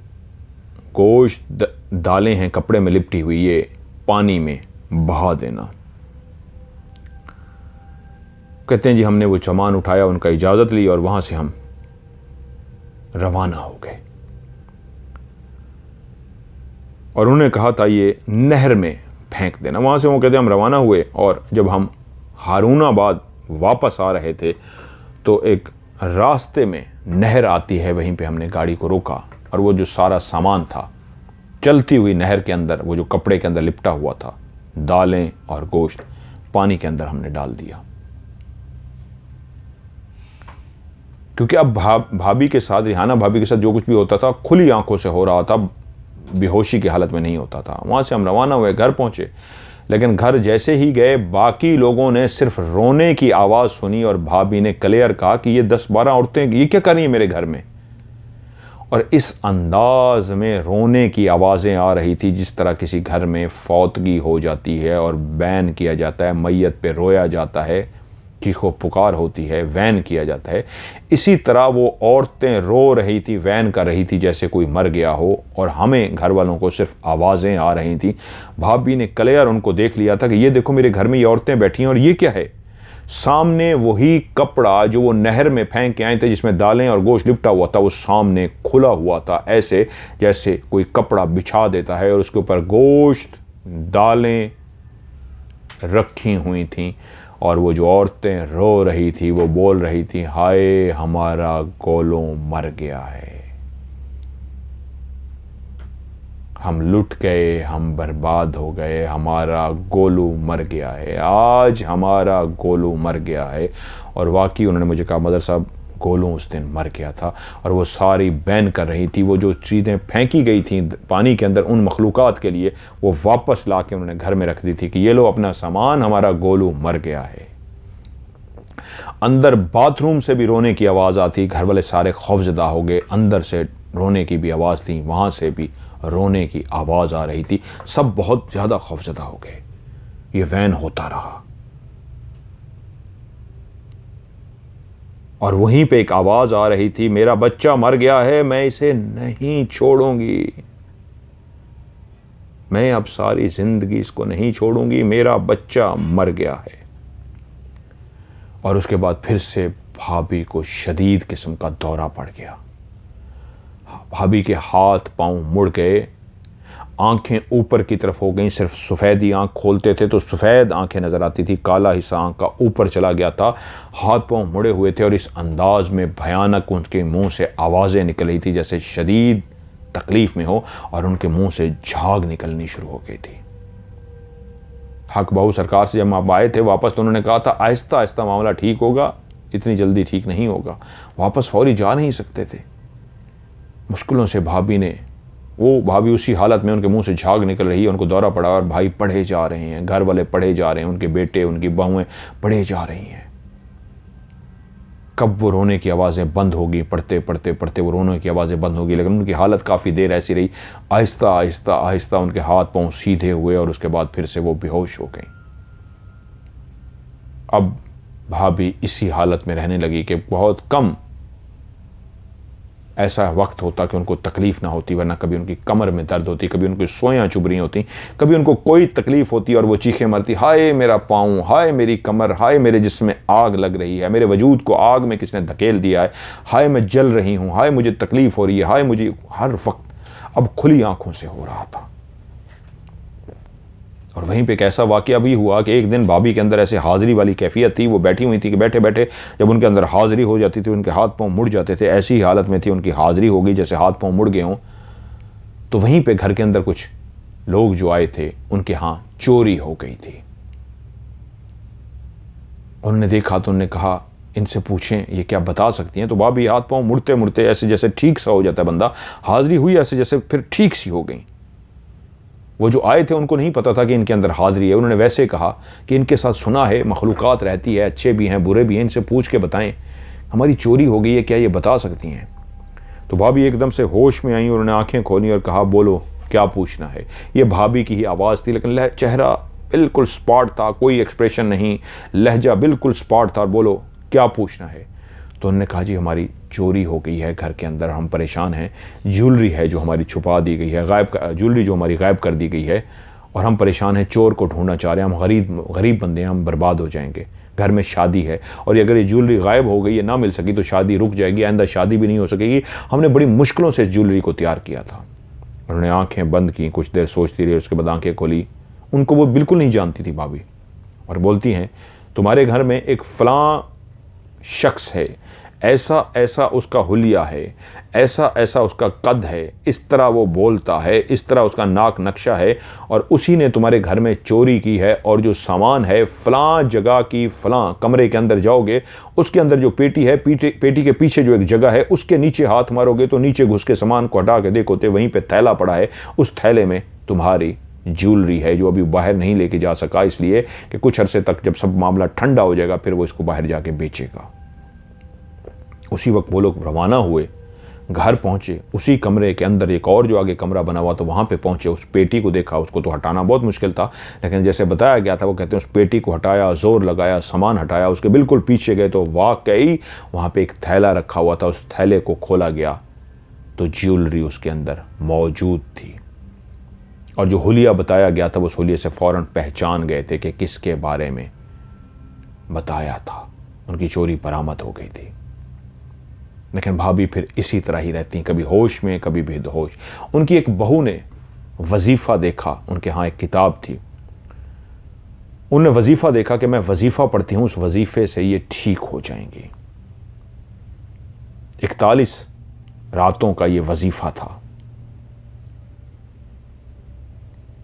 गोश्त दालें हैं कपड़े में लिपटी हुई, ये पानी में बहा देना। कहते हैं जी हमने वो सामान उठाया, उनका इजाज़त ली और वहाँ से हम रवाना हो गए। और उन्होंने कहा था ये नहर में फेंक देना। वहाँ से वो कहते हैं हम रवाना हुए और जब हम हारूनाबाद वापस आ रहे थे तो एक रास्ते में नहर आती है, वहीं पे हमने गाड़ी को रोका और वो जो सारा सामान था चलती हुई नहर के अंदर, वो जो कपड़े के अंदर लिपटा हुआ था, दालें और गोश्त, पानी के अंदर हमने डाल दिया। क्योंकि अब भाभी के साथ, रिहाना भाभी के साथ जो कुछ भी होता था खुली आंखों से हो रहा था, बेहोशी की हालत में नहीं होता था। वहाँ से हम रवाना हुए, घर पहुँचे, लेकिन घर जैसे ही गए बाकी लोगों ने सिर्फ रोने की आवाज़ सुनी और भाभी ने क्लियर कहा कि ये 10-12 औरतें ये क्या कर रही हैं मेरे घर में। और इस अंदाज में रोने की आवाज़ें आ रही थी जिस तरह किसी घर में फौतगी हो जाती है और बैन किया जाता है, मैयत पे रोया जाता है, चीखो पुकार होती है, वैन किया जाता है। इसी तरह वो औरतें रो रही थी, वैन कर रही थी जैसे कोई मर गया हो, और हमें घर वालों को सिर्फ आवाज़ें आ रही थी। भाभी ने क्लियर उनको देख लिया था कि ये देखो मेरे घर में ये औरतें बैठी हैं और ये क्या है। सामने वही कपड़ा जो वो नहर में फेंक के आए थे जिसमें दालें और गोश्त लिपटा हुआ था, वो सामने खुला हुआ था, ऐसे जैसे कोई कपड़ा बिछा देता है और उसके ऊपर गोश्त दालें रखी हुई थीं। और वो जो औरतें रो रही थी वो बोल रही थी, हाय हमारा गोलू मर गया है, हम लुट गए, हम बर्बाद हो गए, हमारा गोलू मर गया है, आज हमारा गोलू मर गया है। और वाकई उन्होंने मुझे कहा मदर साहब गोलू उस दिन मर गया था। और वो सारी बैन कर रही थी, वो जो चीज़ें फेंकी गई थी पानी के अंदर उन मखलूक़ात के लिए, वो वापस ला के उन्होंने घर में रख दी थी कि ये लो अपना सामान, हमारा गोलू मर गया है। अंदर बाथरूम से भी रोने की आवाज़ आती, घर वाले सारे खौफजदा हो गए, अंदर से रोने की भी आवाज़ थी, वहाँ से भी रोने की आवाज़ आ रही थी, सब बहुत ज़्यादा खौफजदा हो गए। ये वैन होता रहा और वहीं पे एक आवाज़ आ रही थी, मेरा बच्चा मर गया है, मैं इसे नहीं छोड़ूंगी, मैं अब सारी ज़िंदगी इसको नहीं छोड़ूंगी, मेरा बच्चा मर गया है। और उसके बाद फिर से भाभी को शदीद किस्म का दौरा पड़ गया। भाभी के हाथ पांव मुड़ गए, आंखें ऊपर की तरफ हो गईं, सिर्फ सफ़ेदी आंख खोलते थे तो सफ़ेद आंखें नज़र आती थी, काला हिस्सा आंख का ऊपर चला गया था, हाथ पांव मुड़े हुए थे और इस अंदाज में भयानक उनके मुंह से आवाज़ें निकल रही थी जैसे शदीद तकलीफ़ में हो, और उनके मुंह से झाग निकलनी शुरू हो गई थी। हक बहू सरकार से जब आप आए थे वापस तो उन्होंने कहा था आहिस्ता आहिस्ता मामला ठीक होगा, इतनी जल्दी ठीक नहीं होगा। वापस फौरी जा नहीं सकते थे। मुश्किलों से भाभी उसी हालत में, उनके मुंह से झाग निकल रही है, उनको दौरा पड़ा और भाई पढ़े जा रहे हैं, घर वाले पढ़े जा रहे हैं, उनके बेटे उनकी बहुएं पढ़े जा रही हैं। कब वो रोने की आवाज़ें बंद होगी, पढ़ते पढ़ते पढ़ते वो रोने की आवाज़ें बंद होगी, लेकिन उनकी हालत काफ़ी देर ऐसी रही। आहिस्ता आहिस्ता आहिस्ता उनके हाथ पांव सीधे हुए और उसके बाद फिर से वो बेहोश हो गई। अब भाभी इसी हालत में रहने लगी कि बहुत कम ऐसा वक्त होता कि उनको तकलीफ़ ना होती, वरना कभी उनकी कमर में दर्द होती, कभी उनकी सोयां चुभ रही होती, कभी उनको कोई तकलीफ़ होती और वो चीखें मारती, हाय मेरा पाँव, हाय मेरी कमर, हाय मेरे जिस्म में आग लग रही है, मेरे वजूद को आग में किसने धकेल दिया है, हाय मैं जल रही हूँ, हाय मुझे तकलीफ़ हो रही है, हाय मुझे। हर वक्त अब खुली आंखों से हो रहा था। और वहीं पे एक ऐसा वाक़या भी हुआ कि एक दिन भाभी के अंदर ऐसे हाज़िरी वाली कैफियत थी, वो बैठी हुई थी कि बैठे बैठे जब उनके अंदर हाज़िरी हो जाती थी उनके हाथ पांव मुड़ जाते थे। ऐसी हालत में थी, उनकी हाज़िरी हो गई जैसे हाथ पांव मुड़ गए हों। तो वहीं पे घर के अंदर कुछ लोग जो आए थे उनके यहाँ चोरी हो गई थी। उन्होंने देखा तो उन्होंने कहा इनसे पूछें ये क्या बता सकती हैं। तो भाभी हाथ पांव मुड़ते मुड़ते ऐसे जैसे ठीक सा हो जाता है बंदा, हाज़िरी हुई ऐसे जैसे फिर ठीक सी हो गई। वो जो आए थे उनको नहीं पता था कि इनके अंदर हाज़िरी है। उन्होंने वैसे कहा कि इनके साथ सुना है मखलूक़ात रहती है, अच्छे भी हैं बुरे भी हैं, इनसे पूछ के बताएं हमारी चोरी हो गई है, क्या ये बता सकती हैं। तो भाभी एकदम से होश में आई और उन्होंने आंखें खोली और कहा बोलो क्या पूछना है। ये भाभी की ही आवाज़ थी लेकिन चेहरा बिल्कुल स्पॉट था, कोई एक्सप्रेशन नहीं, लहजा बिल्कुल स्पॉट था। बोलो क्या पूछना है। तो उन्होंने कहा जी हमारी चोरी हो गई है घर के अंदर, हम परेशान हैं। ज्वेलरी है जो हमारी छुपा दी गई है, ज्वेलरी जो हमारी गायब कर दी गई है, और हम परेशान हैं, चोर को ढूंढना चाह रहे हैं, हम गरीब बंदे हैं, हम बर्बाद हो जाएंगे। घर में शादी है और अगर ये ज्वेलरी गायब हो गई, ये ना मिल सकी तो शादी रुक जाएगी, आइंदा शादी भी नहीं हो सकेगी। हमने बड़ी मुश्किलों से इस ज्वेलरी को तैयार किया था। उन्होंने आंखें बंद की, कुछ देर सोचती रही, उसके बाद आंखें खोली। उनको वो बिल्कुल नहीं जानती थी भाभी, और बोलती हैं तुम्हारे घर में एक फलां शख्स है, ऐसा ऐसा उसका हुलिया है, ऐसा ऐसा उसका कद है, इस तरह वो बोलता है, इस तरह उसका नाक नक्शा है, और उसी ने तुम्हारे घर में चोरी की है। और जो सामान है फलां जगह की, फलां कमरे के अंदर जाओगे, उसके अंदर जो पेटी है, पेटी के पीछे जो एक जगह है, उसके नीचे हाथ मारोगे तो नीचे घुस के सामान को हटा के देखोगे, वहीं पे थैला पड़ा है। उस थैले में तुम्हारी ज्वेलरी है जो अभी बाहर नहीं लेके जा सका, इसलिए कि कुछ अरसे तक जब सब मामला ठंडा हो जाएगा फिर वो इसको बाहर जाके बेचेगा। उसी वक्त वो लोग रवाना हुए, घर पहुंचे। उसी कमरे के अंदर एक और जो आगे कमरा बना हुआ तो वहां पे पहुंचे, उस पेटी को देखा। उसको तो हटाना बहुत मुश्किल था, लेकिन जैसे बताया गया था, वो कहते हैं उस पेटी को हटाया, जोर लगाया, सामान हटाया, उसके बिल्कुल पीछे गए तो वाकई वहां पे एक थैला रखा हुआ था। उस थैले को खोला गया तो ज्वेलरी उसके अंदर मौजूद थी, और जो हुलिया बताया गया था वो उस हुलिये से फौरन पहचान गए थे कि किसके बारे में बताया था। उनकी चोरी बरामद हो गई थी। लेकिन भाभी फिर इसी तरह ही रहती, कभी होश में कभी बेहोश। उनकी एक बहू ने वजीफा देखा, उनके यहाँ एक किताब थी, उन्होंने वजीफा देखा कि मैं वजीफा पढ़ती हूँ, उस वजीफे से ये ठीक हो जाएंगी। 41 रातों का ये वजीफा था।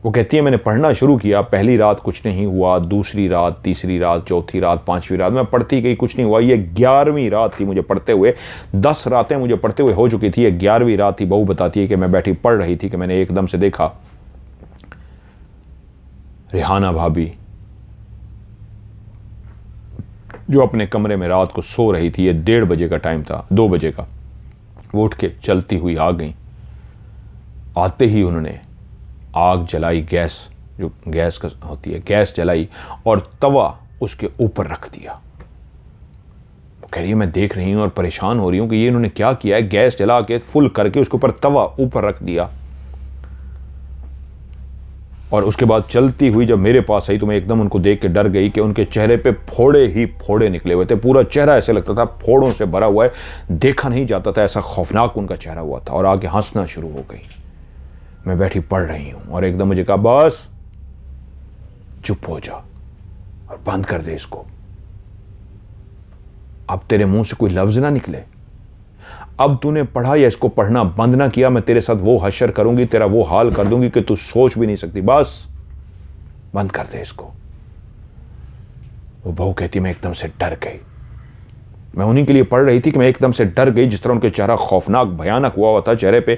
वो कहती है मैंने पढ़ना शुरू किया, पहली रात कुछ नहीं हुआ, दूसरी रात, तीसरी रात, चौथी रात, पांचवी रात, मैं पढ़ती गई, कुछ नहीं हुआ। ये 11वीं रात थी मुझे पढ़ते हुए। 10 रातें मुझे पढ़ते हुए हो चुकी थी, ये 11वीं रात थी। बहू बताती है कि मैं बैठी पढ़ रही थी कि मैंने एकदम से देखा रिहाना भाभी जो अपने कमरे में रात को सो रही थी, ये 1:30 बजे का टाइम था, 2 बजे का, वो उठ के चलती हुई आ गई। आते ही उन्होंने आग जलाई, गैस जो गैस का होती है, गैस जलाई और तवा उसके ऊपर रख दिया। वो कह रही है मैं देख रही हूं और परेशान हो रही हूं कि ये इन्होंने क्या किया है। गैस जला के फुल करके उसके ऊपर तवा ऊपर रख दिया, और उसके बाद चलती हुई जब मेरे पास आई तो मैं एकदम उनको देख के डर गई कि उनके चेहरे पे फोड़े ही फोड़े निकले हुए थे। पूरा चेहरा ऐसे लगता था फोड़ों से भरा हुआ है, देखा नहीं जाता था, ऐसा खौफनाक उनका चेहरा हुआ था। और आगे हंसना शुरू हो गई। मैं बैठी पढ़ रही हूं और एकदम मुझे कहा बस चुप हो जा और बंद कर दे इसको, अब तेरे मुंह से कोई लफ्ज ना निकले। अब तूने पढ़ा या इसको पढ़ना बंद ना किया, मैं तेरे साथ वो हश्र करूंगी, तेरा वो हाल कर दूंगी कि तू सोच भी नहीं सकती। बस बंद कर दे इसको। वो बहू कहती मैं एकदम से डर गई। मैं उन्हीं के लिए पढ़ रही थी कि मैं एकदम से डर गई। जिस तरह उनके चेहरा खौफनाक भयानक हुआ था, चेहरे पे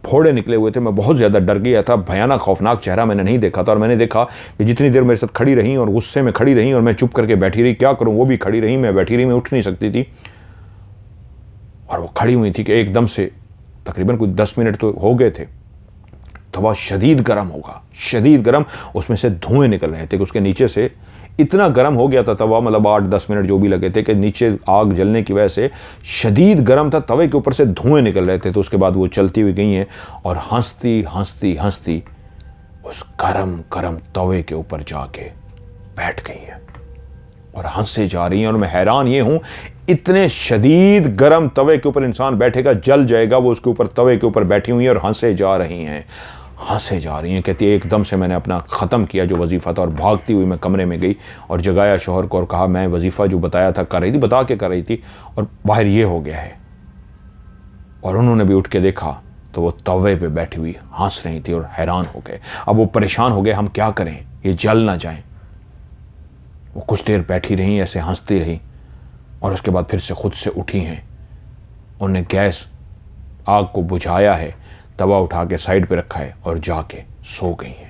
फोड़े निकले हुए थे, मैं बहुत ज़्यादा डर गया था। भयानक खौफनाक चेहरा मैंने नहीं देखा था। और मैंने देखा कि जितनी देर मेरे साथ खड़ी रही और गुस्से में खड़ी रही और मैं चुप करके बैठी रही, क्या करूं, वो भी खड़ी रही, मैं बैठी रही, मैं उठ नहीं सकती थी। और वो खड़ी हुई थी कि एकदम से तकरीबन कुछ 10 मिनट तो हो गए थे, तवा शदीद गर्म होगा, शदीद गर्म, उसमें से धुएं निकल रहे थे कि उसके नीचे से इतना गर्म हो गया था तवा, मतलब 8-10 मिनट जो भी लगे थे कि नीचे आग जलने की वजह से शदीद गर्म था, तवे के ऊपर से धुएं निकल रहे थे। तो उसके बाद वो चलती हुई गई हैं और हंसती हंसती हंसती उस गरम गरम तवे के ऊपर जाके बैठ गई हैं और हंसे जा रही हैं। और मैं हैरान ये हूं, इतने शदीद गर्म तवे के ऊपर इंसान बैठेगा जल जाएगा, वो उसके ऊपर तवे के ऊपर बैठी हुई हैं और हंसे जा रही हैं, हंसे जा रही हैं। कहती है एकदम से मैंने अपना ख़त्म किया जो वजीफ़ा था और भागती हुई मैं कमरे में गई और जगाया शौहर को और कहा मैं वजीफ़ा जो बताया था कर रही थी, बता के कर रही थी और बाहर ये हो गया है। और उन्होंने भी उठ के देखा तो वो तवे पे बैठी हुई हंस रही थी और हैरान हो गए। अब वो परेशान हो गए, हम क्या करें, ये जल ना जाए। वो कुछ देर बैठी रही, ऐसे हंसती रही और उसके बाद फिर से खुद से उठी हैं। उन्होंने गैस आग को बुझाया है, तवा उठा के साइड पे रखा है और जाके सो गई हैं।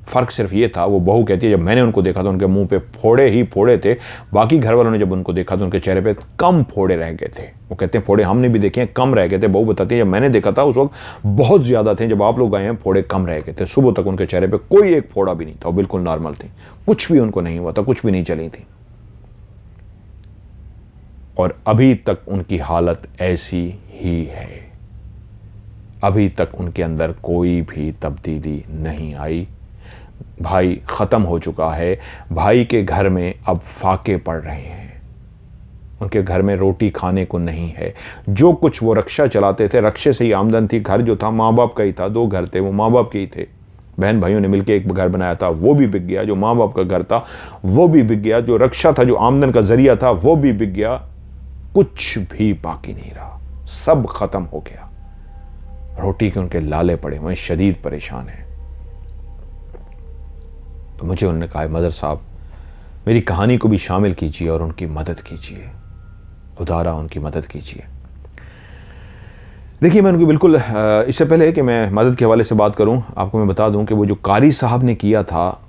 फ़र्क सिर्फ ये था, वो बहू कहती है जब मैंने उनको देखा तो उनके मुंह पे फोड़े ही फोड़े थे। बाकी घर वालों ने जब उनको देखा तो उनके चेहरे पे कम फोड़े रह गए थे। वो कहते हैं फोड़े हमने भी देखे हैं, कम रह गए थे। बहू बताती है जब मैंने देखा था उस वक्त बहुत ज़्यादा थे, जब आप लोग आए हैं फोड़े कम रह गए थे। सुबह तक उनके चेहरे पर कोई एक फोड़ा भी नहीं था, वो बिल्कुल नॉर्मल थी, कुछ भी उनको नहीं हुआ था, कुछ भी नहीं चली थी। और अभी तक उनकी हालत ऐसी ही है। अभी तक उनके अंदर कोई भी तब्दीली नहीं आई। भाई ख़त्म हो चुका है। भाई के घर में अब फाके पड़ रहे हैं। उनके घर में रोटी खाने को नहीं है। जो कुछ वो रक्षा चलाते थे, रक्षे से ही आमदन थी। घर जो था माँ बाप का ही था, 2 घर थे, वो माँ बाप के ही थे। बहन भाइयों ने मिलकर एक घर बनाया था, वो भी बिक गया। जो माँ बाप का घर था वो भी बिक गया। जो रक्षा था, जो आमदन का जरिया था, वो भी बिक गया। कुछ भी बाकी नहीं रहा, सब खत्म हो गया। रोटी के उनके लाले पड़े हुए, शदीद परेशान है। तो मुझे उन्होंने कहा, मदर साहब मेरी कहानी को भी शामिल कीजिए और उनकी मदद कीजिए, खुदारा उनकी मदद कीजिए। देखिए, मैं उनकी बिल्कुल इससे पहले कि मैं मदद के हवाले से बात करूं, आपको मैं बता दूं कि वो जो कारी साहब ने किया था,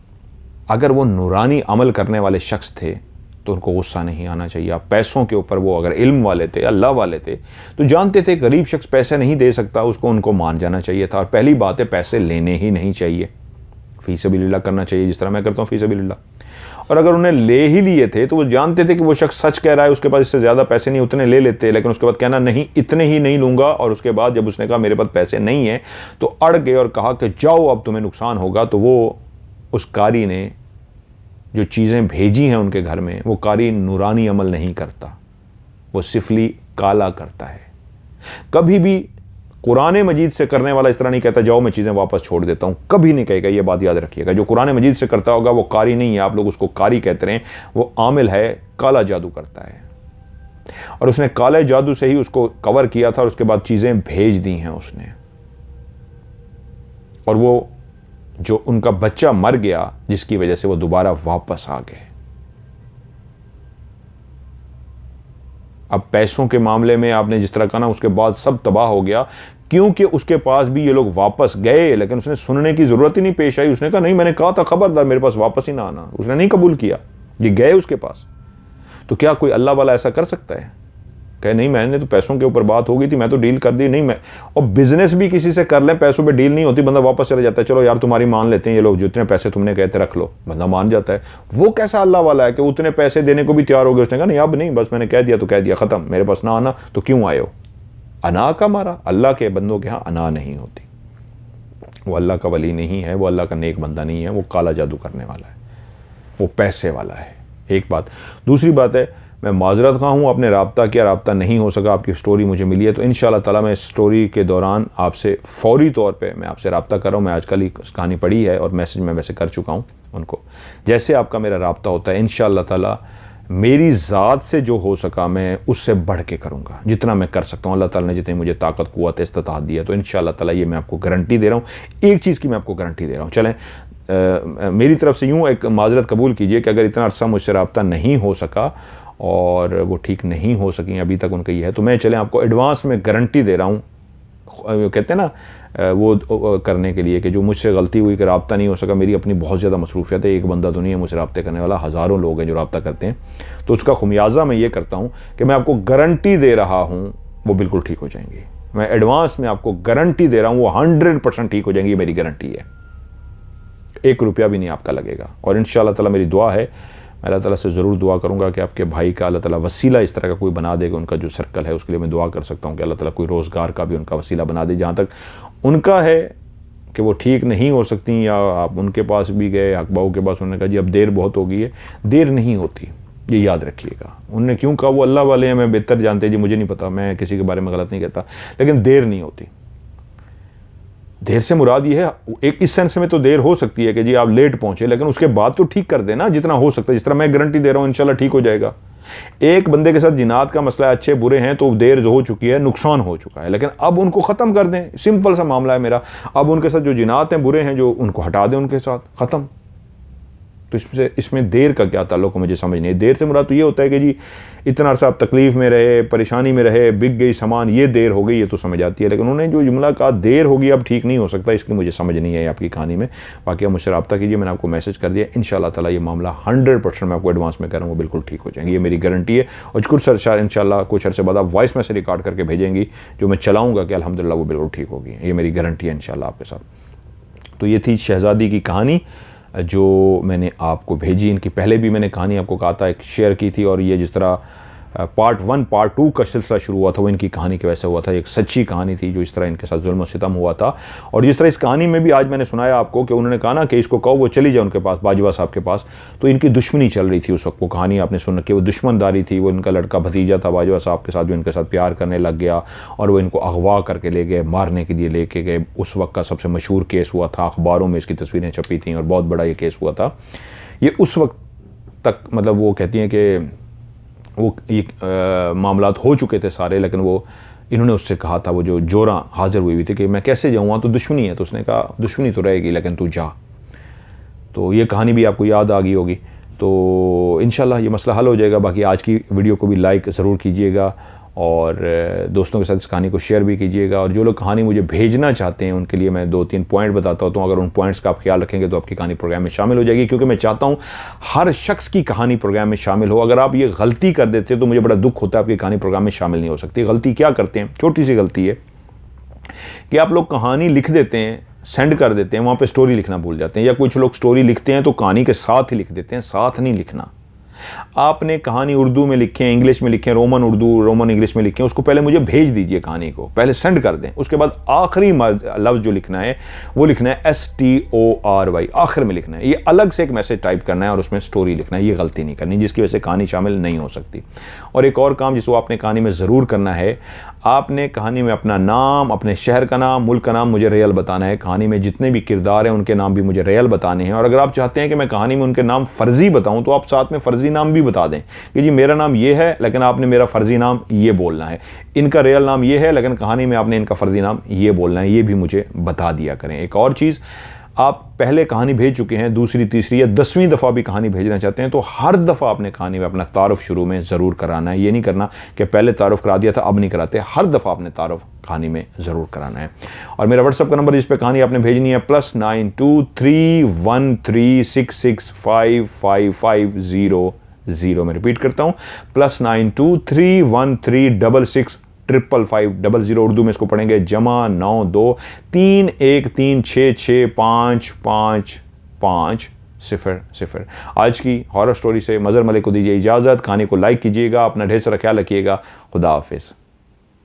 अगर वो नूरानी अमल करने वाले शख्स थे तो उनको गुस्सा नहीं आना चाहिए। आप पैसों के ऊपर, वो अगर इल्म वाले थे, अल्लाह वाले थे, तो जानते थे गरीब शख्स पैसे नहीं दे सकता, उसको उनको मान जाना चाहिए था। और पहली बात है, पैसे लेने ही नहीं चाहिए, फ़ी सबीलिल्लाह करना चाहिए, जिस तरह मैं करता हूँ फ़ी सबीलिल्लाह। और अगर उन्हें ले ही लिए थे तो वो जानते थे कि वो शख्स सच कह रहा है, उसके पास इससे ज़्यादा पैसे नहीं, उतने ले लेते, लेकिन उसके बाद कहना नहीं, इतने ही नहीं लूँगा। और उसके बाद जब उसने कहा मेरे पास पैसे नहीं हैं, तो अड़ गए और कहा कि जाओ, अब तुम्हें नुकसान होगा। तो वो उस कारी ने जो चीज़ें भेजी हैं उनके घर में, वो कारी नूरानी अमल नहीं करता, वो सिफली काला करता है। कभी भी कुरान मजीद से करने वाला इस तरह नहीं कहता जाओ मैं चीज़ें वापस छोड़ देता हूँ, कभी नहीं कहेगा। ये बात याद रखिएगा, जो कुरान मजीद से करता होगा वो कारी नहीं है। आप लोग उसको कारी कहते रहे, वो आमिल है, काला जादू करता है। और उसने काले जादू से ही उसको कवर किया था और उसके बाद चीज़ें भेज दी हैं उसने। और वो जो उनका बच्चा मर गया, जिसकी वजह से वो दोबारा वापस आ गए। अब पैसों के मामले में आपने जिस तरह कहा ना, उसके बाद सब तबाह हो गया, क्योंकि उसके पास भी ये लोग वापस गए, लेकिन उसने सुनने की जरूरत ही नहीं पेश आई। उसने कहा नहीं, मैंने कहा था खबरदार मेरे पास वापस ही ना आना। उसने नहीं कबूल किया, ये गए उसके पास। तो क्या कोई अल्लाह वाला ऐसा कर सकता है? कहे नहीं, मैंने तो पैसों के ऊपर बात हो गई थी, मैं तो डील कर दी। नहीं, मैं और बिजनेस भी किसी से कर लें, पैसों पे डील नहीं होती, बंदा वापस चला जाता है। चलो यार तुम्हारी मान लेते हैं ये लोग, जितने पैसे तुमने कहे थे रख लो, बंदा मान जाता है। वो कैसा अल्लाह वाला है कि उतने पैसे देने को भी तैयार हो गए? उसने कहा नहीं, अब नहीं, बस मैंने कह दिया तो कह दिया, खत्म, मेरे पास ना आना। तो क्यों आए हो? अना का मारा। अल्लाह के बंदों के यहाँ अना नहीं होती। वो अल्लाह का वली नहीं है, वो अल्लाह का नेक बंदा नहीं है, वो काला जादू करने वाला है, वो पैसे वाला है। एक बात। दूसरी बात है, मैं माजरत खा हूँ, आपने रब्ता किया, रब्ता नहीं हो सका, आपकी स्टोरी मुझे मिली है, तो इंशाअल्लाह ताला मैं स्टोरी के दौरान आपसे फौरी तौर पे मैं आपसे रब्ता कर रहा हूँ। मैं आजकल ही कहानी पढ़ी है और मैसेज मैं वैसे कर चुका हूँ उनको। जैसे आपका मेरा रब्ता होता है, इंशाअल्लाह ताला मेरी ज़ात से जो हो सका मैं उससे बढ़ के करूँगा, जितना मैं कर सकता हूँ। अल्लाह ताला ने जितनी मुझे ताकत, क़ुव्वत, इस्तिताअत दिया, तो इंशाअल्लाह ताला ये मैं आपको गारंटी दे रहा हूँ। एक चीज़ की मैं आपको गारंटी दे रहा हूँ। चलें, मेरी तरफ से यूँ एक माजरत कबूल कीजिए कि अगर इतना अर्सा मुझसे रब्ता नहीं हो सका और वो ठीक नहीं हो सकी अभी तक उनका ये है, तो मैं चलें आपको एडवांस में गारंटी दे रहा हूँ। कहते हैं ना वो करने के लिए कि जो मुझसे गलती हुई कि रब्ता नहीं हो सका, मेरी अपनी बहुत ज़्यादा मसरूफियत है, एक बंदा तो नहीं है मुझसे रब्ते करने वाला, हज़ारों लोग हैं जो रब्ता करते हैं। तो उसका खुमियाजा मैं ये करता हूँ कि मैं आपको गारंटी दे रहा हूँ वो बिल्कुल ठीक हो जाएंगी। मैं एडवांस में आपको गारंटी दे रहा हूँ, वो 100% ठीक हो जाएंगी, मेरी गारंटी है। 1 रुपया भी नहीं आपका लगेगा। और इंशाअल्लाह ताला मेरी दुआ है, मैं अल्लाह ताला से ज़रूर दुआ करूँगा कि आपके भाई का अल्लाह ताला वसीला इस तरह का कोई बना देगा, उनका जो सर्कल है उसके लिए मैं दुआ कर सकता हूँ कि अल्लाह ताला कोई रोज़गार का भी उनका वसीला बना दे। जहाँ तक उनका है कि वो ठीक नहीं हो सकती, या आप उनके पास भी गए, हकबाऊ के पास, उन्होंने कहा जी अब देर बहुत हो गई है, देर नहीं होती, ये याद रखिएगा। उन्होंने क्यों कहा, वो अल्लाह वाले हैं, मैं बेहतर जानते हैं जी, मुझे नहीं पता, मैं किसी के बारे में गलत नहीं कहता, लेकिन देर नहीं होती। देर से मुराद ये है, एक इस सेंस में तो देर हो सकती है कि जी आप लेट पहुंचे, लेकिन उसके बाद तो ठीक कर देना जितना हो सकता है। जिस तरह मैं गारंटी दे रहा हूँ इंशाल्लाह ठीक हो जाएगा। एक बंदे के साथ जिनात का मसला है, अच्छे बुरे हैं, तो देर जो हो चुकी है, नुकसान हो चुका है, लेकिन अब उनको ख़त्म कर दें, सिंपल सा मामला है मेरा। अब उनके साथ जो जिनात हैं, बुरे हैं, जो उनको हटा दें उनके साथ, ख़त्म। तो इसमें देर का क्या ताल्लुक मुझे समझ नहीं है। देर से मुराद तो ये होता है कि जी इतना अर्सा आप तकलीफ़ में रहे, परेशानी में रहे, बिक गई सामान, ये देर हो गई, ये तो समझ आती है। लेकिन उन्होंने जो जुमला कहा देर होगी अब ठीक नहीं हो सकता, इसकी मुझे समझ नहीं आई आपकी कहानी में। बाकी आप मुझसे रब्ता कीजिए, मैंने आपको मैसेज कर दिया। इंशाअल्लाह ताला ये मामला 100% मैं आपको एडवांस में कह रहा हूँ, वो बिल्कुल ठीक हो जाएंगे, ये मेरी गारंटी है। और कुछ इंशाअल्लाह कुछ अर्से बाद आप वॉइस मैसेज रिकॉर्ड करके भेजेंगी, जो मैं चलाऊँगा कि अल्हम्दुलिल्लाह वो बिल्कुल ठीक होगी, ये मेरी गारंटी है इंशाअल्लाह आपके साथ। तो ये थी शहज़ादी की कहानी जो मैंने आपको भेजी। इनकी पहले भी मैंने कहानी आपको कहा था, एक शेयर की थी, और ये जिस तरह पार्ट 1 पार्ट 2 का सिलसिला शुरू हुआ था वो इनकी कहानी की वजह से हुआ था। एक सच्ची कहानी थी जो इस तरह इनके साथ जुल्म और सितम हुआ था। और जिस तरह इस कहानी में भी आज मैंने सुनाया आपको कि उन्होंने कहा ना कि इसको कहो वो चली जाए उनके पास, बाजवा साहब के पास, तो इनकी दुश्मनी चल रही थी उस वक्त। वो कहानी आपने सुन कि वो दुश्मनदारी थी, वो इनका लड़का भतीजा था बाजवा साहब के साथ जो इनके साथ प्यार करने लग गया और वो इनको अगवा करके ले गए, मारने के लिए लेके गए। उस वक्त का सबसे मशहूर केस हुआ था, अखबारों में इसकी तस्वीरें छपी थी और बहुत बड़ा ये केस हुआ था। ये उस वक्त तक मतलब वो कहती हैं कि वो ये मामलात हो चुके थे सारे, लेकिन वो इन्होंने उससे कहा था, वो जो जोरा हाजिर हुई थी कि मैं कैसे जाऊँ, वहाँ तो दुश्मनी है। तो उसने कहा दुश्मनी तो रहेगी लेकिन तू जा। तो ये कहानी भी आपको याद आ गई होगी। तो इंशाल्लाह ये मसला हल हो जाएगा। बाकी आज की वीडियो को भी लाइक ज़रूर कीजिएगा और दोस्तों के साथ इस कहानी को शेयर भी कीजिएगा। और जो लोग कहानी मुझे भेजना चाहते हैं उनके लिए मैं 2-3 पॉइंट बताता हूँ। तो अगर उन पॉइंट्स का आप ख्याल रखेंगे तो आपकी कहानी प्रोग्राम में शामिल हो जाएगी, क्योंकि मैं चाहता हूँ हर शख्स की कहानी प्रोग्राम में शामिल हो। अगर आप ये गलती कर देते तो मुझे बड़ा दुख होता है, आपकी कहानी प्रोग्राम में शामिल नहीं हो सकती। गलती क्या करते हैं, छोटी सी गलती है कि आप लोग कहानी लिख देते हैं, सेंड कर देते हैं, वहाँ पे स्टोरी लिखना भूल जाते हैं। या कुछ लोग स्टोरी लिखते हैं तो कहानी के साथ ही लिख देते हैं, साथ नहीं लिखना। आपने कहानी उर्दू में लिखें, इंग्लिश में लिखें, रोमन उर्दू रोमन इंग्लिश में लिखें, उसको पहले मुझे भेज दीजिए, कहानी को पहले सेंड कर दें। उसके बाद आखिरी लफ्ज़ जो लिखना है वो लिखना है STORY, आखिर में लिखना है। ये अलग से एक मैसेज टाइप करना है और उसमें स्टोरी लिखना है। ये गलती नहीं करनी जिसकी वजह से कहानी शामिल नहीं हो सकती। और एक और काम जिसको आपने कहानी में ज़रूर करना है, आपने कहानी में अपना नाम, अपने शहर का नाम, मुल्क का नाम मुझे रियल बताना है। कहानी में जितने भी किरदार हैं उनके नाम भी मुझे रियल बताने हैं। और अगर आप चाहते हैं कि मैं कहानी में उनके नाम फ़र्जी बताऊं तो आप साथ में फ़र्जी नाम भी बता दें कि जी मेरा नाम ये है लेकिन आपने मेरा फ़र्जी नाम ये बोलना है, इनका रियल नाम ये है लेकिन कहानी में आपने इनका फ़र्जी नाम ये बोलना है। ये भी मुझे बता दिया करें। एक और चीज़, आप पहले कहानी भेज चुके हैं, दूसरी तीसरी या 10वीं दफ़ा भी कहानी भेजना चाहते हैं तो हर दफ़ा आपने कहानी में अपना तारुफ शुरू में ज़रूर कराना है। ये नहीं करना कि पहले तारुफ करा दिया था अब नहीं कराते, हर दफ़ा आपने तारुफ कहानी में ज़रूर कराना है। और मेरा व्हाट्सअप का नंबर जिस पर कहानी आपने भेजनी है +9231365550। मैं रिपीट करता हूँ, +9231365550। उर्दू में इसको पढ़ेंगे +92316655550। आज की हॉरर स्टोरी से मज़हर मलिक को दीजिए इजाज़त। कहानी को लाइक कीजिएगा, अपना ढेर सारा ख्याल रखिएगा। खुदा हाफिज़।